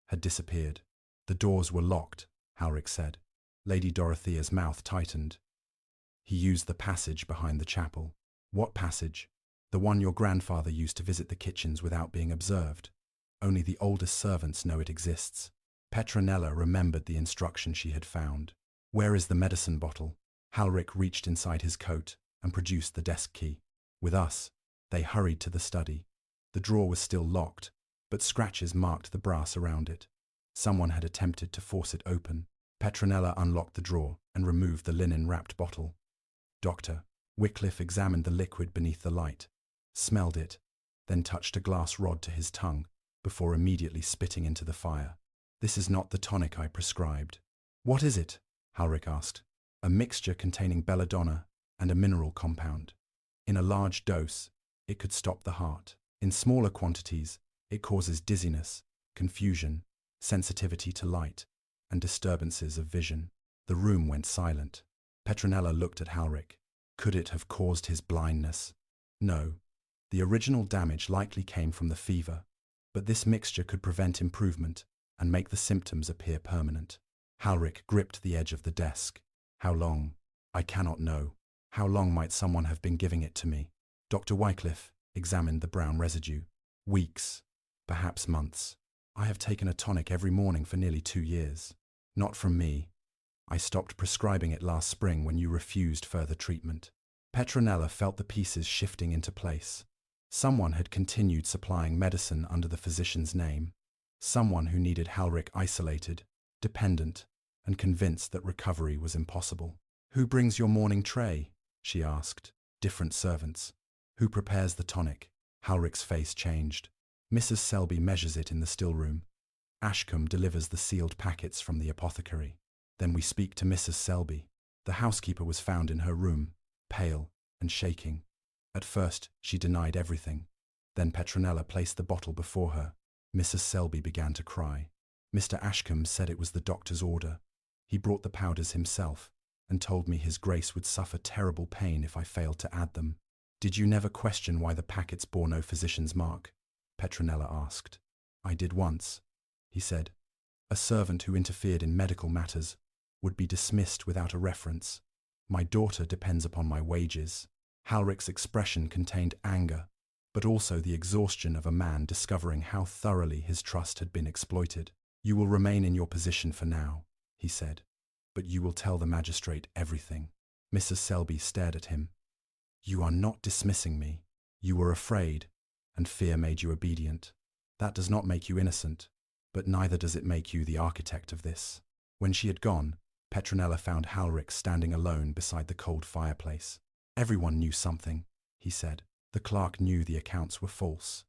had disappeared. The doors were locked, Halric said. Lady Dorothea's mouth tightened. He used the passage behind the chapel. What passage? The one your grandfather used to visit the kitchens without being observed. Only the oldest servants know it exists. Petronella remembered the instruction she had found. Where is the medicine bottle? Halric reached inside his coat and produced the desk key. With us, they hurried to the study. The drawer was still locked, but scratches marked the brass around it. Someone had attempted to force it open. Petronella unlocked the drawer and removed the linen-wrapped bottle. Dr. Wycliffe examined the liquid beneath the light, smelled it, then touched a glass rod to his tongue before immediately spitting into the fire. This is not the tonic I prescribed. What is it? Halric asked. A mixture containing belladonna and a mineral compound. In a large dose, it could stop the heart. In smaller quantities, it causes dizziness, confusion, sensitivity to light, and disturbances of vision. The room went silent. Petronella looked at Halric. Could it have caused his blindness? No. The original damage likely came from the fever, but this mixture could prevent improvement and make the symptoms appear permanent. Halric gripped the edge of the desk. How long? I cannot know. How long might someone have been giving it to me? Dr. Wycliffe examined the brown residue. Weeks, perhaps months. I have taken a tonic every morning for nearly 2 years. Not from me. I stopped prescribing it last spring when you refused further treatment. Petronella felt the pieces shifting into place. Someone had continued supplying medicine under the physician's name. Someone who needed Halric isolated, dependent, and convinced that recovery was impossible. Who brings your morning tray? She asked. Different servants. Who prepares the tonic? Halric's face changed. Mrs. Selby measures it in the still room. Ashcombe delivers the sealed packets from the apothecary. Then we speak to Mrs. Selby. The housekeeper was found in her room, pale and shaking. At first, she denied everything. Then Petronella placed the bottle before her. Mrs. Selby began to cry. Mr. Ashcombe said it was the doctor's order. He brought the powders himself and told me His Grace would suffer terrible pain if I failed to add them. Did you never question why the packets bore no physician's mark? Petronella asked. I did once, he said. A servant who interfered in medical matters would be dismissed without a reference. My daughter depends upon my wages. Halric's expression contained anger, but also the exhaustion of a man discovering how thoroughly his trust had been exploited. You will remain in your position for now, he said, but you will tell the magistrate everything. Mrs. Selby stared at him. You are not dismissing me. You were afraid, and fear made you obedient. That does not make you innocent, but neither does it make you the architect of this. When she had gone, Petronella found Halric standing alone beside the cold fireplace. Everyone knew something, he said. The clerk knew the accounts were false.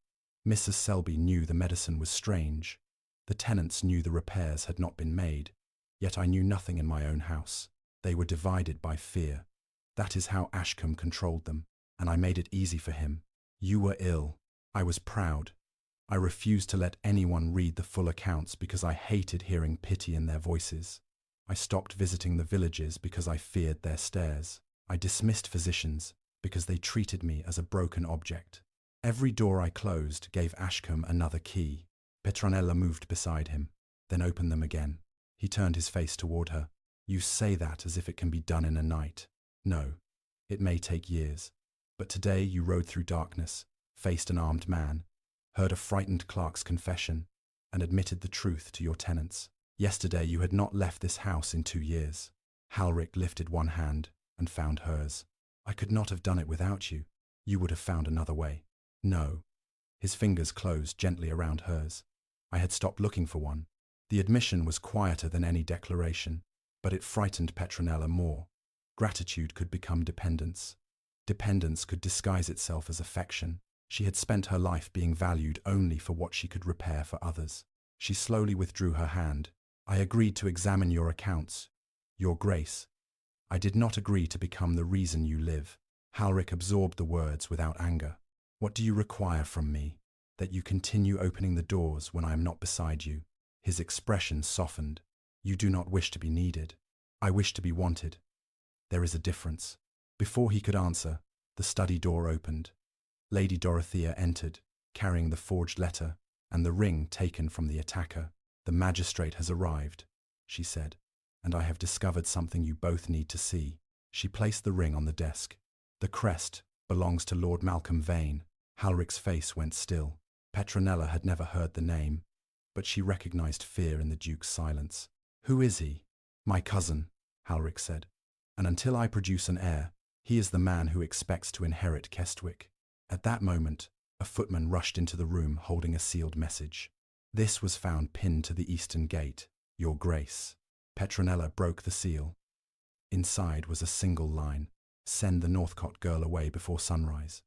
Mrs. Selby knew the medicine was strange. The tenants knew the repairs had not been made. Yet I knew nothing in my own house. They were divided by fear. That is how Ashcombe controlled them, and I made it easy for him. You were ill. I was proud. I refused to let anyone read the full accounts because I hated hearing pity in their voices. I stopped visiting the villages because I feared their stares. I dismissed physicians because they treated me as a broken object. Every door I closed gave Ashcombe another key. Petronella moved beside him, then opened them again. He turned his face toward her. You say that as if it can be done in a night. No, it may take years. But today you rode through darkness, faced an armed man, heard a frightened clerk's confession, and admitted the truth to your tenants. Yesterday you had not left this house in 2 years. Halric lifted one hand and found hers. I could not have done it without you. You would have found another way. No. His fingers closed gently around hers. I had stopped looking for one. The admission was quieter than any declaration, but it frightened Petronella more. Gratitude could become dependence. Dependence could disguise itself as affection. She had spent her life being valued only for what she could repair for others. She slowly withdrew her hand. I agreed to examine your accounts, Your Grace. I did not agree to become the reason you live. Halric absorbed the words without anger. What do you require from me? That you continue opening the doors when I am not beside you. His expression softened. You do not wish to be needed. I wish to be wanted. There is a difference. Before he could answer, the study door opened. Lady Dorothea entered, carrying the forged letter and the ring taken from the attacker. The magistrate has arrived, she said, and I have discovered something you both need to see. She placed the ring on the desk. The crest belongs to Lord Malcolm Vane. Halric's face went still. Petronella had never heard the name, but she recognized fear in the Duke's silence. Who is he? My cousin, Halric said, and until I produce an heir, he is the man who expects to inherit Kestwick. At that moment, a footman rushed into the room holding a sealed message. This was found pinned to the eastern gate, Your Grace. Petronella broke the seal. Inside was a single line: send the Northcott girl away before sunrise,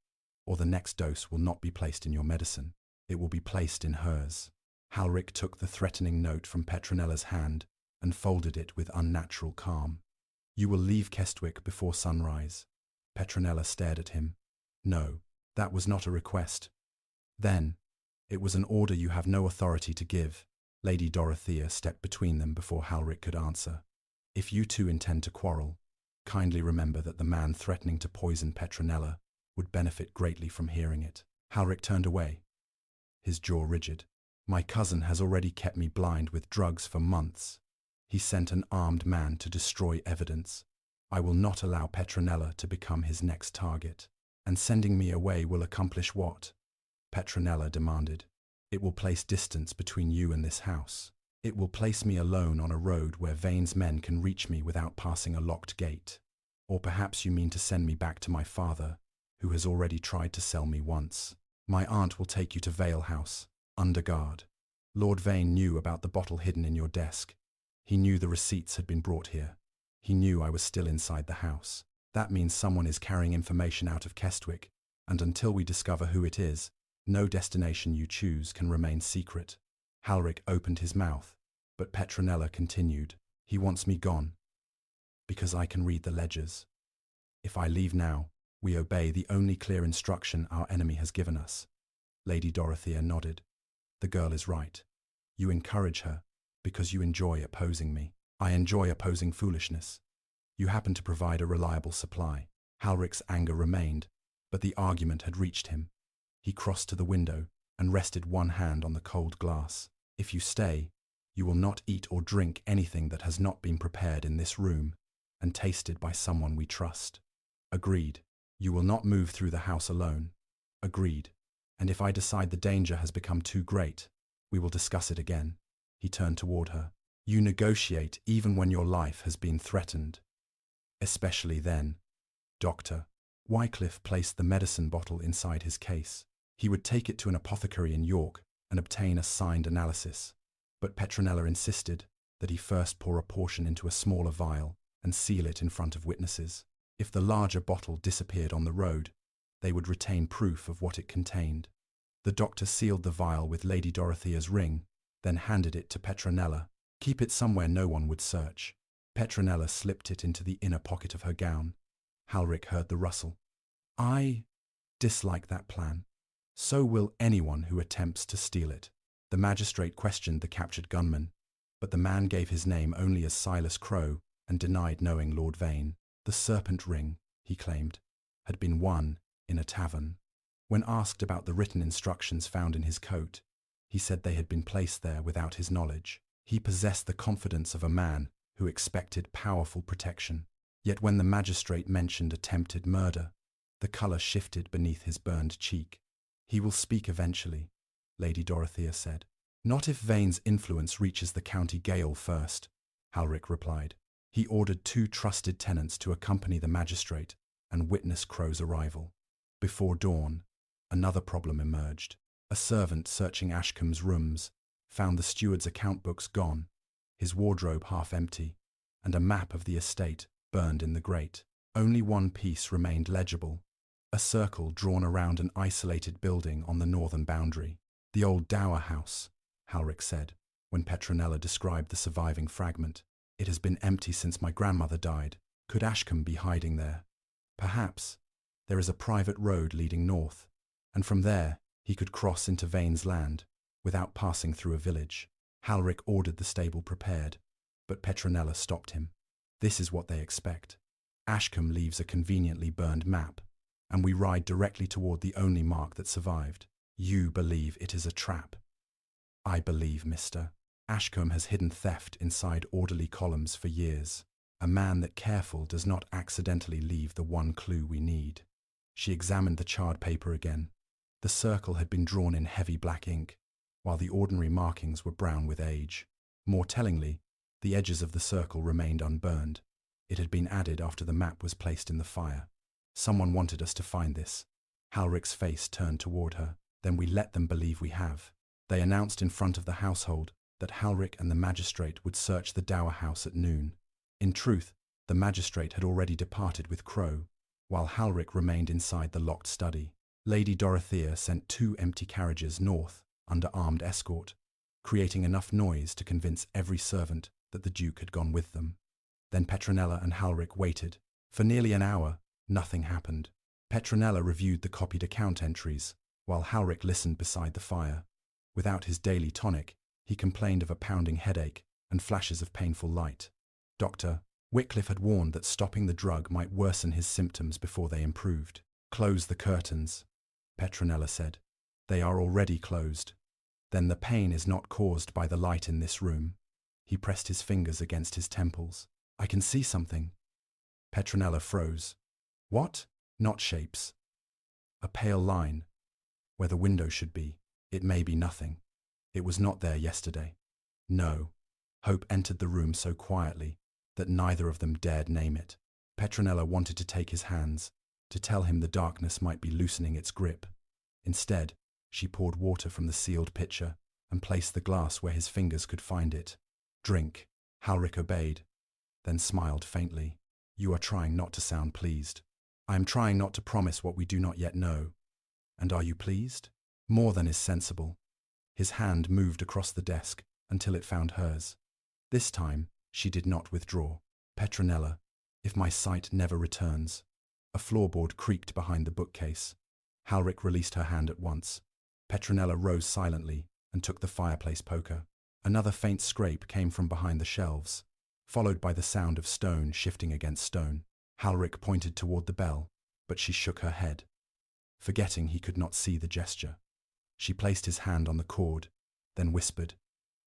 or the next dose will not be placed in your medicine. It will be placed in hers. Halric took the threatening note from Petronella's hand and folded it with unnatural calm. You will leave Kestwick before sunrise. Petronella stared at him. No, that was not a request. Then, it was an order you have no authority to give. Lady Dorothea stepped between them before Halric could answer. If you two intend to quarrel, kindly remember that the man threatening to poison Petronella would benefit greatly from hearing it. Halric turned away, his jaw rigid. My cousin has already kept me blind with drugs for months. He sent an armed man to destroy evidence. I will not allow Petronella to become his next target. And sending me away will accomplish what? Petronella demanded. It will place distance between you and this house. It will place me alone on a road where Vane's men can reach me without passing a locked gate. Or perhaps you mean to send me back to my father, who has already tried to sell me once. My aunt will take you to Vale House, under guard. Lord Vane knew about the bottle hidden in your desk. He knew the receipts had been brought here. He knew I was still inside the house. That means someone is carrying information out of Kestwick, and until we discover who it is, no destination you choose can remain secret. Halric opened his mouth, but Petronella continued. He wants me gone, because I can read the ledgers. If I leave now, we obey the only clear instruction our enemy has given us. Lady Dorothea nodded. The girl is right. You encourage her, because you enjoy opposing me. I enjoy opposing foolishness. You happen to provide a reliable supply. Halric's anger remained, but the argument had reached him. He crossed to the window and rested one hand on the cold glass. If you stay, you will not eat or drink anything that has not been prepared in this room and tasted by someone we trust. Agreed. You will not move through the house alone. Agreed. And if I decide the danger has become too great, we will discuss it again. He turned toward her. You negotiate even when your life has been threatened. Especially then. Doctor. Wycliffe placed the medicine bottle inside his case. He would take it to an apothecary in York and obtain a signed analysis. But Petronella insisted that he first pour a portion into a smaller vial and seal it in front of witnesses. If the larger bottle disappeared on the road, they would retain proof of what it contained. The doctor sealed the vial with Lady Dorothea's ring, then handed it to Petronella. Keep it somewhere no one would search. Petronella slipped it into the inner pocket of her gown. Halric heard the rustle. I dislike that plan. So will anyone who attempts to steal it. The magistrate questioned the captured gunman, but the man gave his name only as Silas Crowe and denied knowing Lord Vane. The serpent ring, he claimed, had been won in a tavern. When asked about the written instructions found in his coat, he said they had been placed there without his knowledge. He possessed the confidence of a man who expected powerful protection. Yet when the magistrate mentioned attempted murder, the colour shifted beneath his burned cheek. "He will speak eventually," Lady Dorothea said. "Not if Vane's influence reaches the county gaol first," Halric replied. He ordered 2 trusted tenants to accompany the magistrate and witness Crowe's arrival. Before dawn, another problem emerged. A servant searching Ashcombe's rooms found the steward's account books gone, his wardrobe half empty, and a map of the estate burned in the grate. Only one piece remained legible, a circle drawn around an isolated building on the northern boundary. "The old dower house," Halric said, when Petronella described the surviving fragment. "It has been empty since my grandmother died. Could Ashcombe be hiding there? Perhaps. There is a private road leading north, and from there he could cross into Vane's land without passing through a village." Halric ordered the stable prepared, but Petronella stopped him. "This is what they expect. Ashcombe leaves a conveniently burned map, and we ride directly toward the only mark that survived. You believe it is a trap." "I believe, Mr. Ashcombe has hidden theft inside orderly columns for years. A man that careful does not accidentally leave the one clue we need." She examined the charred paper again. The circle had been drawn in heavy black ink, while the ordinary markings were brown with age. More tellingly, the edges of the circle remained unburned. It had been added after the map was placed in the fire. "Someone wanted us to find this." Halric's face turned toward her. "Then we let them believe we have." They announced in front of the household that Halric and the magistrate would search the dower house at noon. In truth, the magistrate had already departed with Crowe, while Halric remained inside the locked study. Lady Dorothea sent 2 empty carriages north under armed escort, creating enough noise to convince every servant that the Duke had gone with them. Then Petronella and Halric waited. For nearly an hour, nothing happened. Petronella reviewed the copied account entries, while Halric listened beside the fire. Without his daily tonic, he complained of a pounding headache and flashes of painful light. Dr. Wycliffe had warned that stopping the drug might worsen his symptoms before they improved. "Close the curtains," Petronella said. "They are already closed." "Then the pain is not caused by the light in this room." He pressed his fingers against his temples. "I can see something." Petronella froze. "What?" "Not shapes. A pale line, where the window should be. It may be nothing. It was not there yesterday." "No." Hope entered the room so quietly that neither of them dared name it. Petronella wanted to take his hands, to tell him the darkness might be loosening its grip. Instead, she poured water from the sealed pitcher and placed the glass where his fingers could find it. "Drink." Halric obeyed, then smiled faintly. "You are trying not to sound pleased." "I am trying not to promise what we do not yet know." "And are you pleased?" "More than is sensible." His hand moved across the desk until it found hers. This time, she did not withdraw. "Petronella, if my sight never returns." A floorboard creaked behind the bookcase. Halric released her hand at once. Petronella rose silently and took the fireplace poker. Another faint scrape came from behind the shelves, followed by the sound of stone shifting against stone. Halric pointed toward the bell, but she shook her head, forgetting he could not see the gesture. She placed his hand on the cord, then whispered,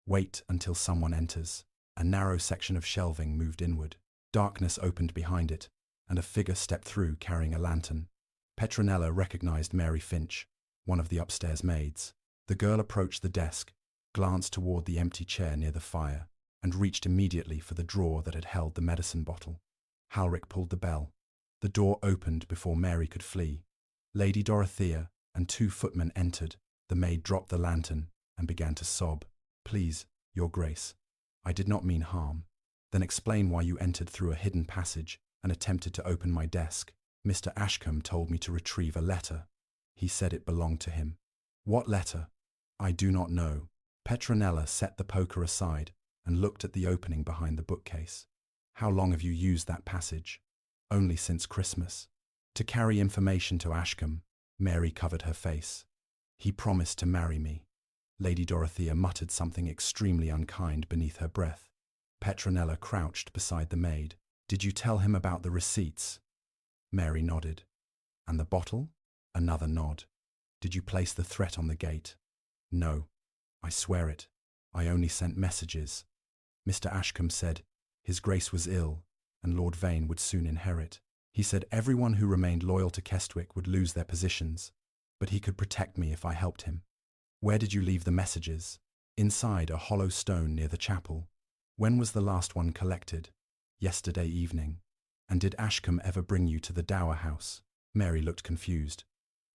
"Wait until someone enters." A narrow section of shelving moved inward. Darkness opened behind it, and a figure stepped through carrying a lantern. Petronella recognized Mary Finch, one of the upstairs maids. The girl approached the desk, glanced toward the empty chair near the fire, and reached immediately for the drawer that had held the medicine bottle. Halric pulled the bell. The door opened before Mary could flee. Lady Dorothea and 2 footmen entered. The maid dropped the lantern and began to sob. "Please, Your Grace, I did not mean harm." "Then explain why you entered through a hidden passage and attempted to open my desk." "Mr. Ashcombe told me to retrieve a letter. He said it belonged to him." "What letter?" "I do not know." Petronella set the poker aside and looked at the opening behind the bookcase. "How long have you used that passage?" "Only since Christmas." "To carry information to Ashcombe." Mary covered her face. He promised to marry me. Lady Dorothea muttered something extremely unkind beneath her breath. Petronella crouched beside the maid. Did you tell him about the receipts? Mary nodded. And the bottle? Another nod. Did you place the threat on the gate? No. I swear it. I only sent messages. Mr. Ashcombe said His Grace was ill, and Lord Vane would soon inherit. He said everyone who remained loyal to Kestwick would lose their positions, but he could protect me if I helped him. Where did you leave the messages? Inside a hollow stone near the chapel. When was the last one collected? Yesterday evening. And did Ashcombe ever bring you to the Dower House? Mary looked confused.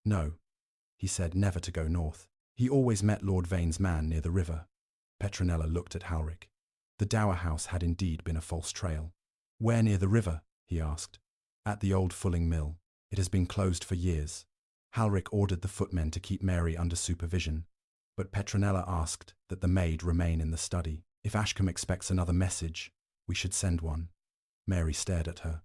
No. He said never to go north. He always met Lord Vane's man near the river. Petronella looked at Halric. The Dower House had indeed been a false trail. Where near the river? He asked. At the old fulling mill. It has been closed for years. Halric ordered the footmen to keep Mary under supervision, but Petronella asked that the maid remain in the study. If Ashcombe expects another message, we should send one. Mary stared at her.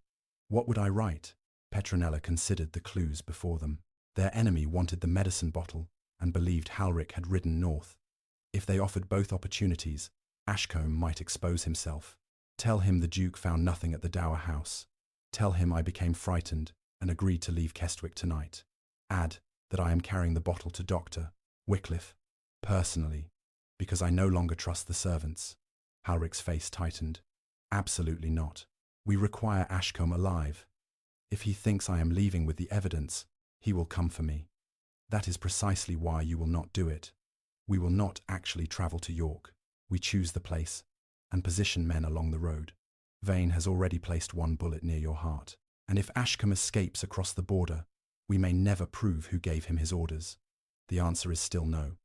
What would I write? Petronella considered the clues before them. Their enemy wanted the medicine bottle and believed Halric had ridden north. If they offered both opportunities, Ashcombe might expose himself. Tell him the Duke found nothing at the Dower House. Tell him I became frightened and agreed to leave Kestwick tonight. Add that I am carrying the bottle to Dr. Wycliffe, personally, because I no longer trust the servants. Halric's face tightened. Absolutely not. We require Ashcombe alive. If he thinks I am leaving with the evidence, he will come for me. That is precisely why you will not do it. We will not actually travel to York. We choose the place and position men along the road. Vane has already placed one bullet near your heart, and if Ashcombe escapes across the border, we may never prove who gave him his orders. The answer is still no.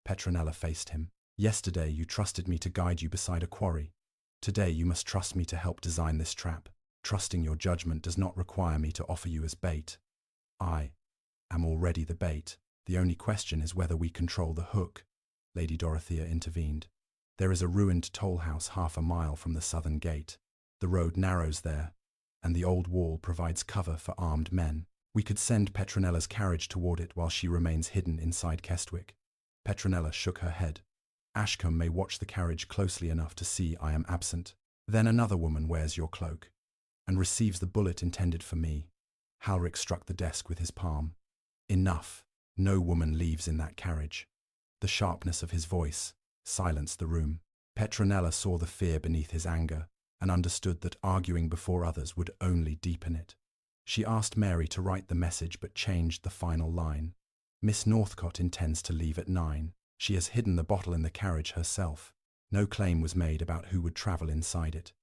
Petronella faced him. Yesterday you trusted me to guide you beside a quarry. Today you must trust me to help design this trap. Trusting your judgment does not require me to offer you as bait. I am already the bait. The only question is whether we control the hook. Lady Dorothea intervened. There is a ruined toll house half a mile from the southern gate. The road narrows there, and the old wall provides cover for armed men. We could send Petronella's carriage toward it while she remains hidden inside Kestwick. Petronella shook her head. Ashcombe may watch the carriage closely enough to see I am absent. Then another woman wears your cloak and receives the bullet intended for me. Halric struck the desk with his palm. Enough. No woman leaves in that carriage. The sharpness of his voice silenced the room. Petronella saw the fear beneath his anger and understood that arguing before others would only deepen it. She asked Mary to write the message but changed the final line. Miss Northcott intends to leave at 9. She has hidden the bottle in the carriage herself. No claim was made about who would travel inside it.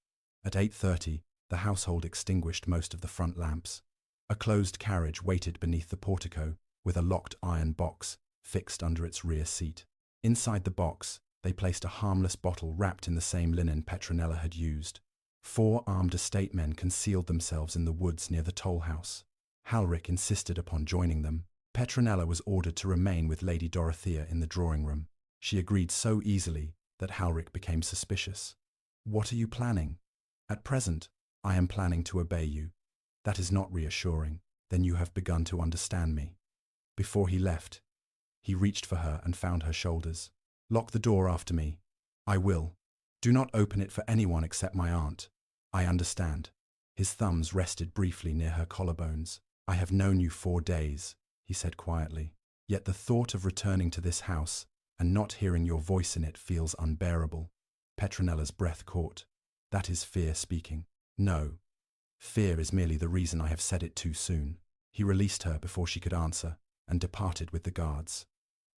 At 8:30, the household extinguished most of the front lamps. A closed carriage waited beneath the portico with a locked iron box fixed under its rear seat. Inside the box, they placed a harmless bottle wrapped in the same linen Petronella had used. 4 armed estate men concealed themselves in the woods near the toll house. Halric insisted upon joining them. Petronella was ordered to remain with Lady Dorothea in the drawing room. She agreed so easily that Halric became suspicious. What are you planning? At present, I am planning to obey you. That is not reassuring. Then you have begun to understand me. Before he left, he reached for her and found her shoulders. Lock the door after me. I will. Do not open it for anyone except my aunt. I understand. His thumbs rested briefly near her collarbones. I have known you 4 days, he said quietly. Yet the thought of returning to this house and not hearing your voice in it feels unbearable. Petronella's breath caught. That is fear speaking. No. Fear is merely the reason I have said it too soon. He released her before she could answer and departed with the guards.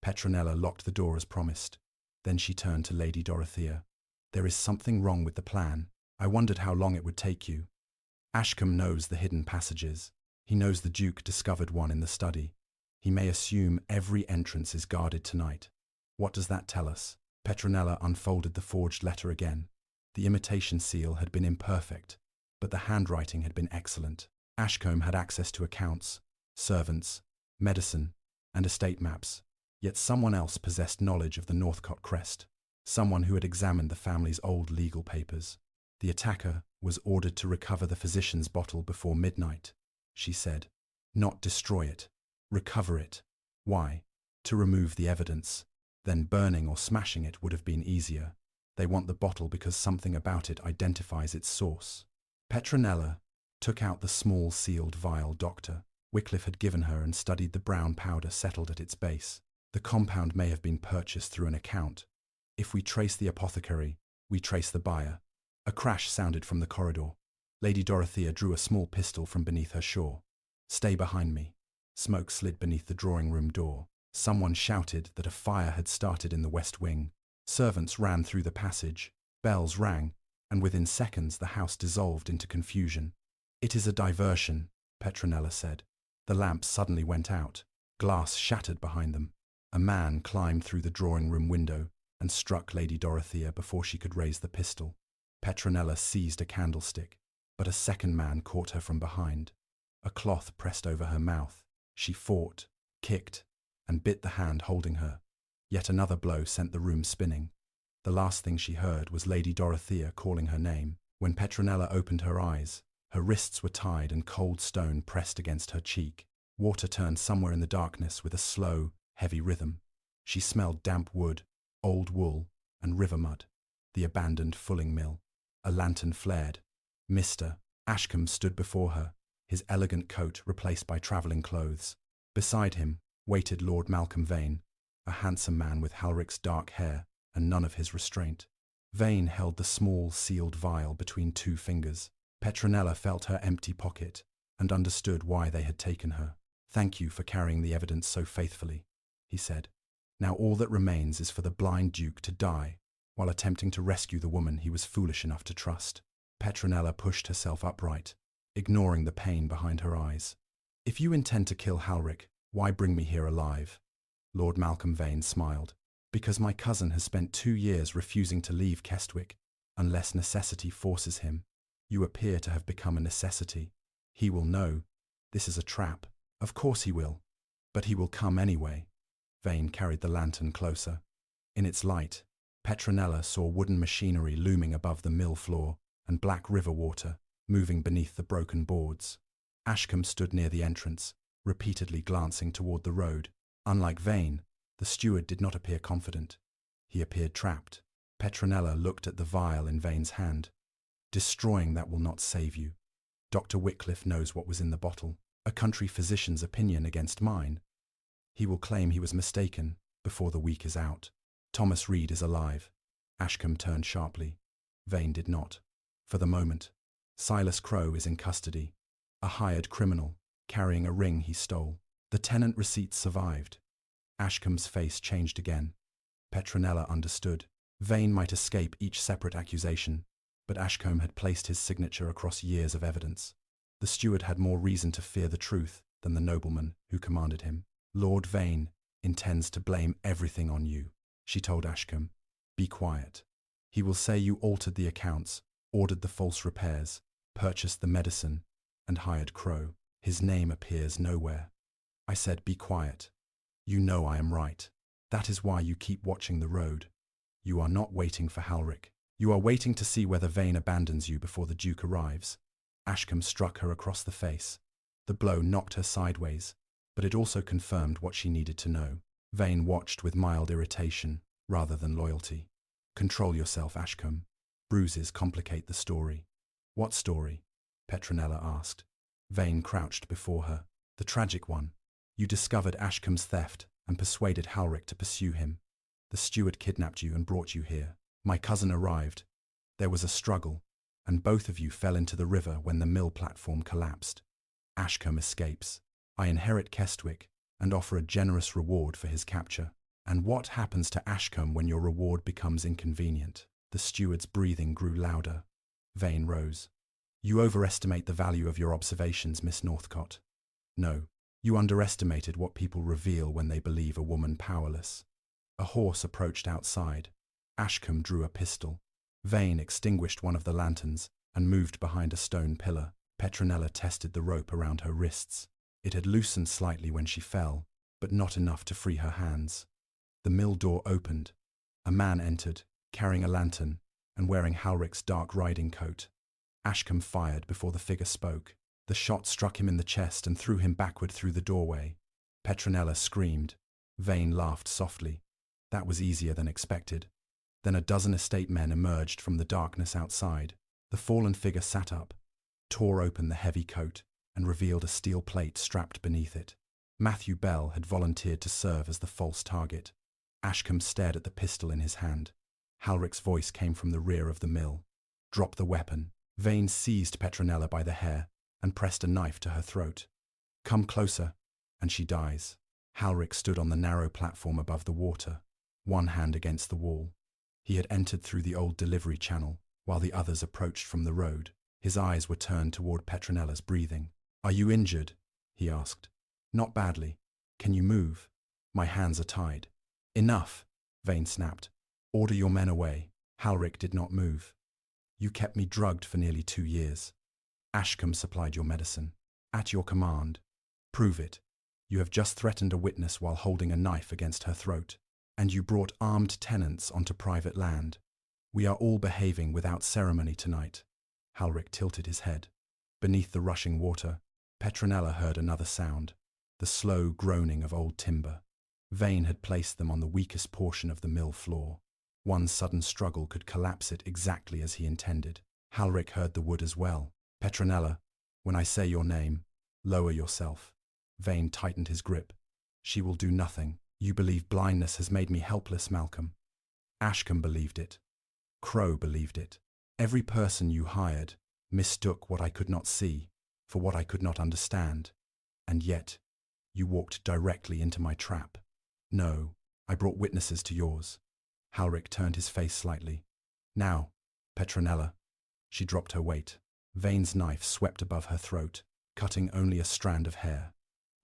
Petronella locked the door as promised. Then she turned to Lady Dorothea. There is something wrong with the plan. I wondered how long it would take you. Ashcombe knows the hidden passages. He knows the Duke discovered one in the study. He may assume every entrance is guarded tonight. What does that tell us? Petronella unfolded the forged letter again. The imitation seal had been imperfect, but the handwriting had been excellent. Ashcombe had access to accounts, servants, medicine, and estate maps. Yet someone else possessed knowledge of the Northcott crest. Someone who had examined the family's old legal papers. The attacker was ordered to recover the physician's bottle before midnight, she said. Not destroy it. Recover it. Why? to remove the evidence. Then burning or smashing it would have been easier. They want the bottle because something about it identifies its source. Petronella took out the small sealed vial Dr. Wycliffe had given her and studied the brown powder settled at its base. The compound may have been purchased through an account. If we trace the apothecary, we trace the buyer. A crash sounded from the corridor. Lady Dorothea drew a small pistol from beneath her shawl. "Stay behind me." Smoke slid beneath the drawing-room door. Someone shouted that a fire had started in the west wing. Servants ran through the passage. Bells rang, and within seconds the house dissolved into confusion. "It is a diversion," Petronella said. The lamps suddenly went out. Glass shattered behind them. A man climbed through the drawing-room window and struck Lady Dorothea before she could raise the pistol. Petronella seized a candlestick, but a second man caught her from behind. A cloth pressed over her mouth. She fought, kicked, and bit the hand holding her. Yet another blow sent the room spinning. The last thing she heard was Lady Dorothea calling her name. When Petronella opened her eyes, her wrists were tied and cold stone pressed against her cheek. Water turned somewhere in the darkness with a slow, heavy rhythm. She smelled damp wood, old wool, and river mud. The abandoned fulling mill. A lantern flared. Mr. Ashcombe stood before her, his elegant coat replaced by travelling clothes. Beside him waited Lord Malcolm Vane, a handsome man with Halric's dark hair and none of his restraint. Vane held the small, sealed vial between two fingers. Petronella felt her empty pocket and understood why they had taken her. "Thank you for carrying the evidence so faithfully," he said. "Now all that remains is for the blind Duke to die while attempting to rescue the woman he was foolish enough to trust." Petronella pushed herself upright, ignoring the pain behind her eyes. "If you intend to kill Halric, why bring me here alive?" Lord Malcolm Vane smiled. "Because my cousin has spent 2 years refusing to leave Kestwick, unless necessity forces him. You appear to have become a necessity. He will know. This is a trap. Of course he will. But he will come anyway." Vane carried the lantern closer. In its light, Petronella saw wooden machinery looming above the mill floor and black river water moving beneath the broken boards. Ashcombe stood near the entrance, repeatedly glancing toward the road. Unlike Vane, the steward did not appear confident. He appeared trapped. Petronella looked at the vial in Vane's hand. "Destroying that will not save you. Dr. Wycliffe knows what was in the bottle. A country physician's opinion against mine. He will claim he was mistaken before the week is out. Thomas Reed is alive." Ashcombe turned sharply. Vane did not. "For the moment. Silas Crowe is in custody. A hired criminal, carrying a ring he stole. The tenant receipts survived." Ashcombe's face changed again. Petronella understood. Vane might escape each separate accusation, but Ashcombe had placed his signature across years of evidence. The steward had more reason to fear the truth than the nobleman who commanded him. "Lord Vane intends to blame everything on you," she told Ashcombe. "Be quiet. He will say you altered the accounts, ordered the false repairs, purchased the medicine, and hired Crowe. His name appears nowhere." I said, "Be quiet. You know I am right. That is why you keep watching the road. You are not waiting for Halric. You are waiting to see whether Vane abandons you before the Duke arrives." Ashcombe struck her across the face. The blow knocked her sideways, but it also confirmed what she needed to know. Vane watched with mild irritation rather than loyalty. "Control yourself, Ashcombe. Bruises complicate the story." "What story?" Petronella asked. Vane crouched before her. "The tragic one. You discovered Ashcombe's theft and persuaded Halric to pursue him. The steward kidnapped you and brought you here. My cousin arrived. There was a struggle, and both of you fell into the river when the mill platform collapsed. Ashcombe escapes. I inherit Kestwick and offer a generous reward for his capture." "And what happens to Ashcombe when your reward becomes inconvenient?" The steward's breathing grew louder. Vane rose. "You overestimate the value of your observations, Miss Northcott. No, you underestimated what people reveal when they believe a woman powerless." A horse approached outside. Ashcombe drew a pistol. Vane extinguished one of the lanterns and moved behind a stone pillar. Petronella tested the rope around her wrists. It had loosened slightly when she fell, but not enough to free her hands. The mill door opened. A man entered, carrying a lantern and wearing Halric's dark riding coat. Ashcombe fired before the figure spoke. The shot struck him in the chest and threw him backward through the doorway. Petronella screamed. Vane laughed softly. That was easier than expected. Then a dozen estate men emerged from the darkness outside. The fallen figure sat up, tore open the heavy coat, and revealed a steel plate strapped beneath it. Matthew Bell had volunteered to serve as the false target. Ashcombe stared at the pistol in his hand. Halric's voice came from the rear of the mill. "Drop the weapon." Vane seized Petronella by the hair and pressed a knife to her throat. "Come closer, and she dies." Halric stood on the narrow platform above the water, one hand against the wall. He had entered through the old delivery channel, while the others approached from the road. His eyes were turned toward Petronella's breathing. "Are you injured?" he asked. "Not badly. Can you move?" "My hands are tied." "Enough," Vane snapped. "Order your men away." Halric did not move. "You kept me drugged for nearly 2 years. Ashcombe supplied your medicine. At your command. Prove it. You have just threatened a witness while holding a knife against her throat. And you brought armed tenants onto private land. We are all behaving without ceremony tonight." Halric tilted his head. Beneath the rushing water, Petronella heard another sound, the slow groaning of old timber. Vane had placed them on the weakest portion of the mill floor. One sudden struggle could collapse it exactly as he intended. Halric heard the wood as well. "Petronella, when I say your name, lower yourself." Vane tightened his grip. "She will do nothing. You believe blindness has made me helpless, Malcolm." Ashcombe believed it. Crow believed it. Every person you hired mistook what I could not see for what I could not understand. And yet, you walked directly into my trap. "No, I brought witnesses to yours." Halric turned his face slightly. "Now, Petronella." She dropped her weight. Vane's knife swept above her throat, cutting only a strand of hair.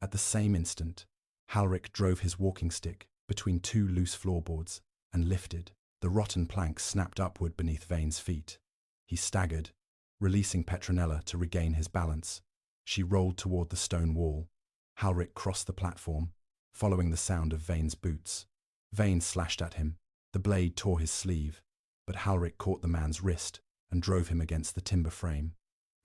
At the same instant, Halric drove his walking stick between 2 loose floorboards and lifted. The rotten plank snapped upward beneath Vane's feet. He staggered, releasing Petronella to regain his balance. She rolled toward the stone wall. Halric crossed the platform, following the sound of Vane's boots. Vane slashed at him. The blade tore his sleeve, but Halric caught the man's wrist and drove him against the timber frame.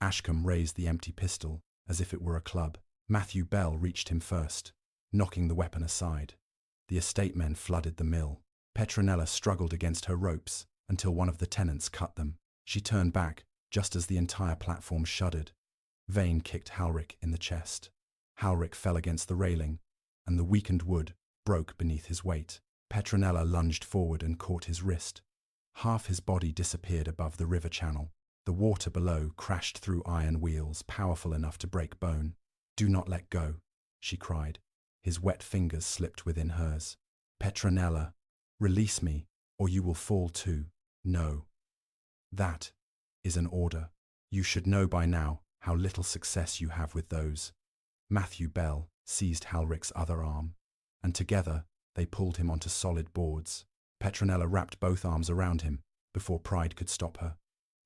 Ashcombe raised the empty pistol as if it were a club. Matthew Bell reached him first, knocking the weapon aside. The estate men flooded the mill. Petronella struggled against her ropes until one of the tenants cut them. She turned back just as the entire platform shuddered. Vane kicked Halric in the chest. Halric fell against the railing, and the weakened wood broke beneath his weight. Petronella lunged forward and caught his wrist. Half his body disappeared above the river channel. The water below crashed through iron wheels, powerful enough to break bone. "Do not let go," she cried. His wet fingers slipped within hers. "Petronella, release me, or you will fall too." "No. That is an order. You should know by now how little success you have with those." Matthew Bell seized Halric's other arm, and together they pulled him onto solid boards. Petronella wrapped both arms around him before pride could stop her.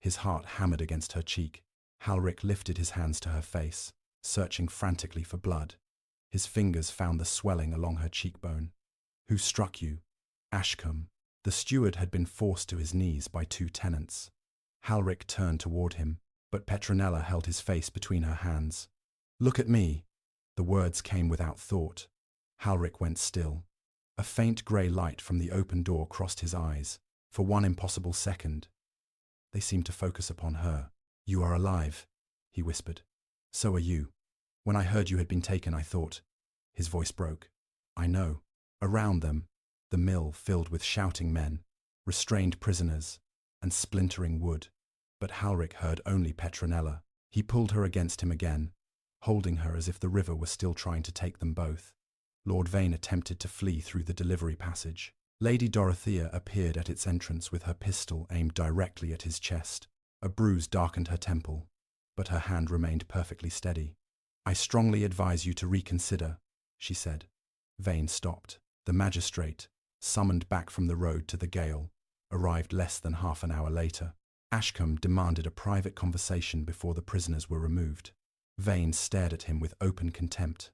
His heart hammered against her cheek. Halric lifted his hands to her face, searching frantically for blood. His fingers found the swelling along her cheekbone. "Who struck you?" "Ashcombe." The steward had been forced to his knees by 2 tenants. Halric turned toward him, but Petronella held his face between her hands. "Look at me." The words came without thought. Halric went still. A faint grey light from the open door crossed his eyes. For one impossible second, they seemed to focus upon her. "You are alive," he whispered. "So are you. When I heard you had been taken, I thought—" His voice broke. "I know." Around them, the mill filled with shouting men, restrained prisoners, and splintering wood. But Halric heard only Petronella. He pulled her against him again, holding her as if the river were still trying to take them both. Lord Vane attempted to flee through the delivery passage. Lady Dorothea appeared at its entrance with her pistol aimed directly at his chest. A bruise darkened her temple, but her hand remained perfectly steady. "I strongly advise you to reconsider," she said. Vane stopped. The magistrate, summoned back from the road to the gale, arrived less than half an hour later. Ashcombe demanded a private conversation before the prisoners were removed. Vane stared at him with open contempt.